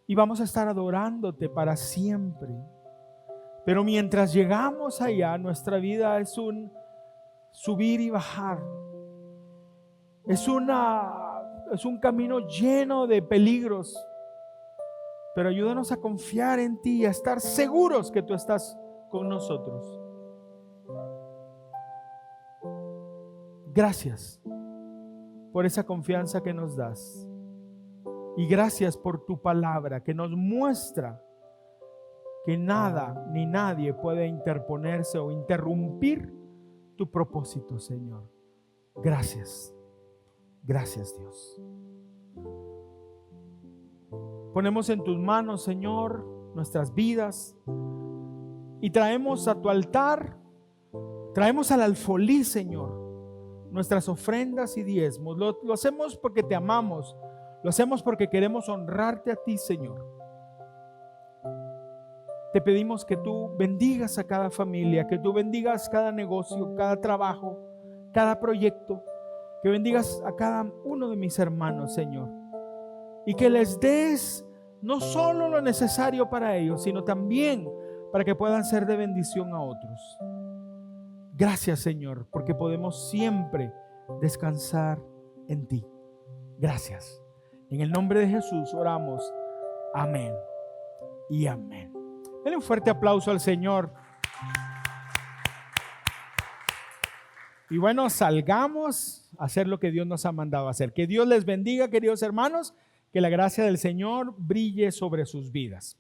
y vamos a estar adorándote para siempre. Pero mientras llegamos allá, nuestra vida es un subir y bajar. Es un camino lleno de peligros. Pero ayúdanos a confiar en ti y a estar seguros que tú estás con nosotros. Gracias por esa confianza que nos das. Y gracias por tu palabra que nos muestra que nada ni nadie puede interponerse o interrumpir tu propósito, Señor. Gracias. Gracias, Dios. Ponemos en tus manos, Señor, nuestras vidas y traemos a tu altar, traemos al alfolí, Señor, nuestras ofrendas y diezmos. Lo hacemos porque te amamos, lo hacemos porque queremos honrarte a ti, Señor. Te pedimos que tú bendigas a cada familia, que tú bendigas cada negocio, cada trabajo, cada proyecto, que bendigas a cada uno de mis hermanos, Señor, y que les des no solo lo necesario para ellos, sino también para que puedan ser de bendición a otros. Gracias, Señor, porque podemos siempre descansar en ti. Gracias. En el nombre de Jesús oramos. Amén y amén. Denle un fuerte aplauso al Señor. Y bueno, salgamos a hacer lo que Dios nos ha mandado a hacer. Que Dios les bendiga, queridos hermanos. Que la gracia del Señor brille sobre sus vidas.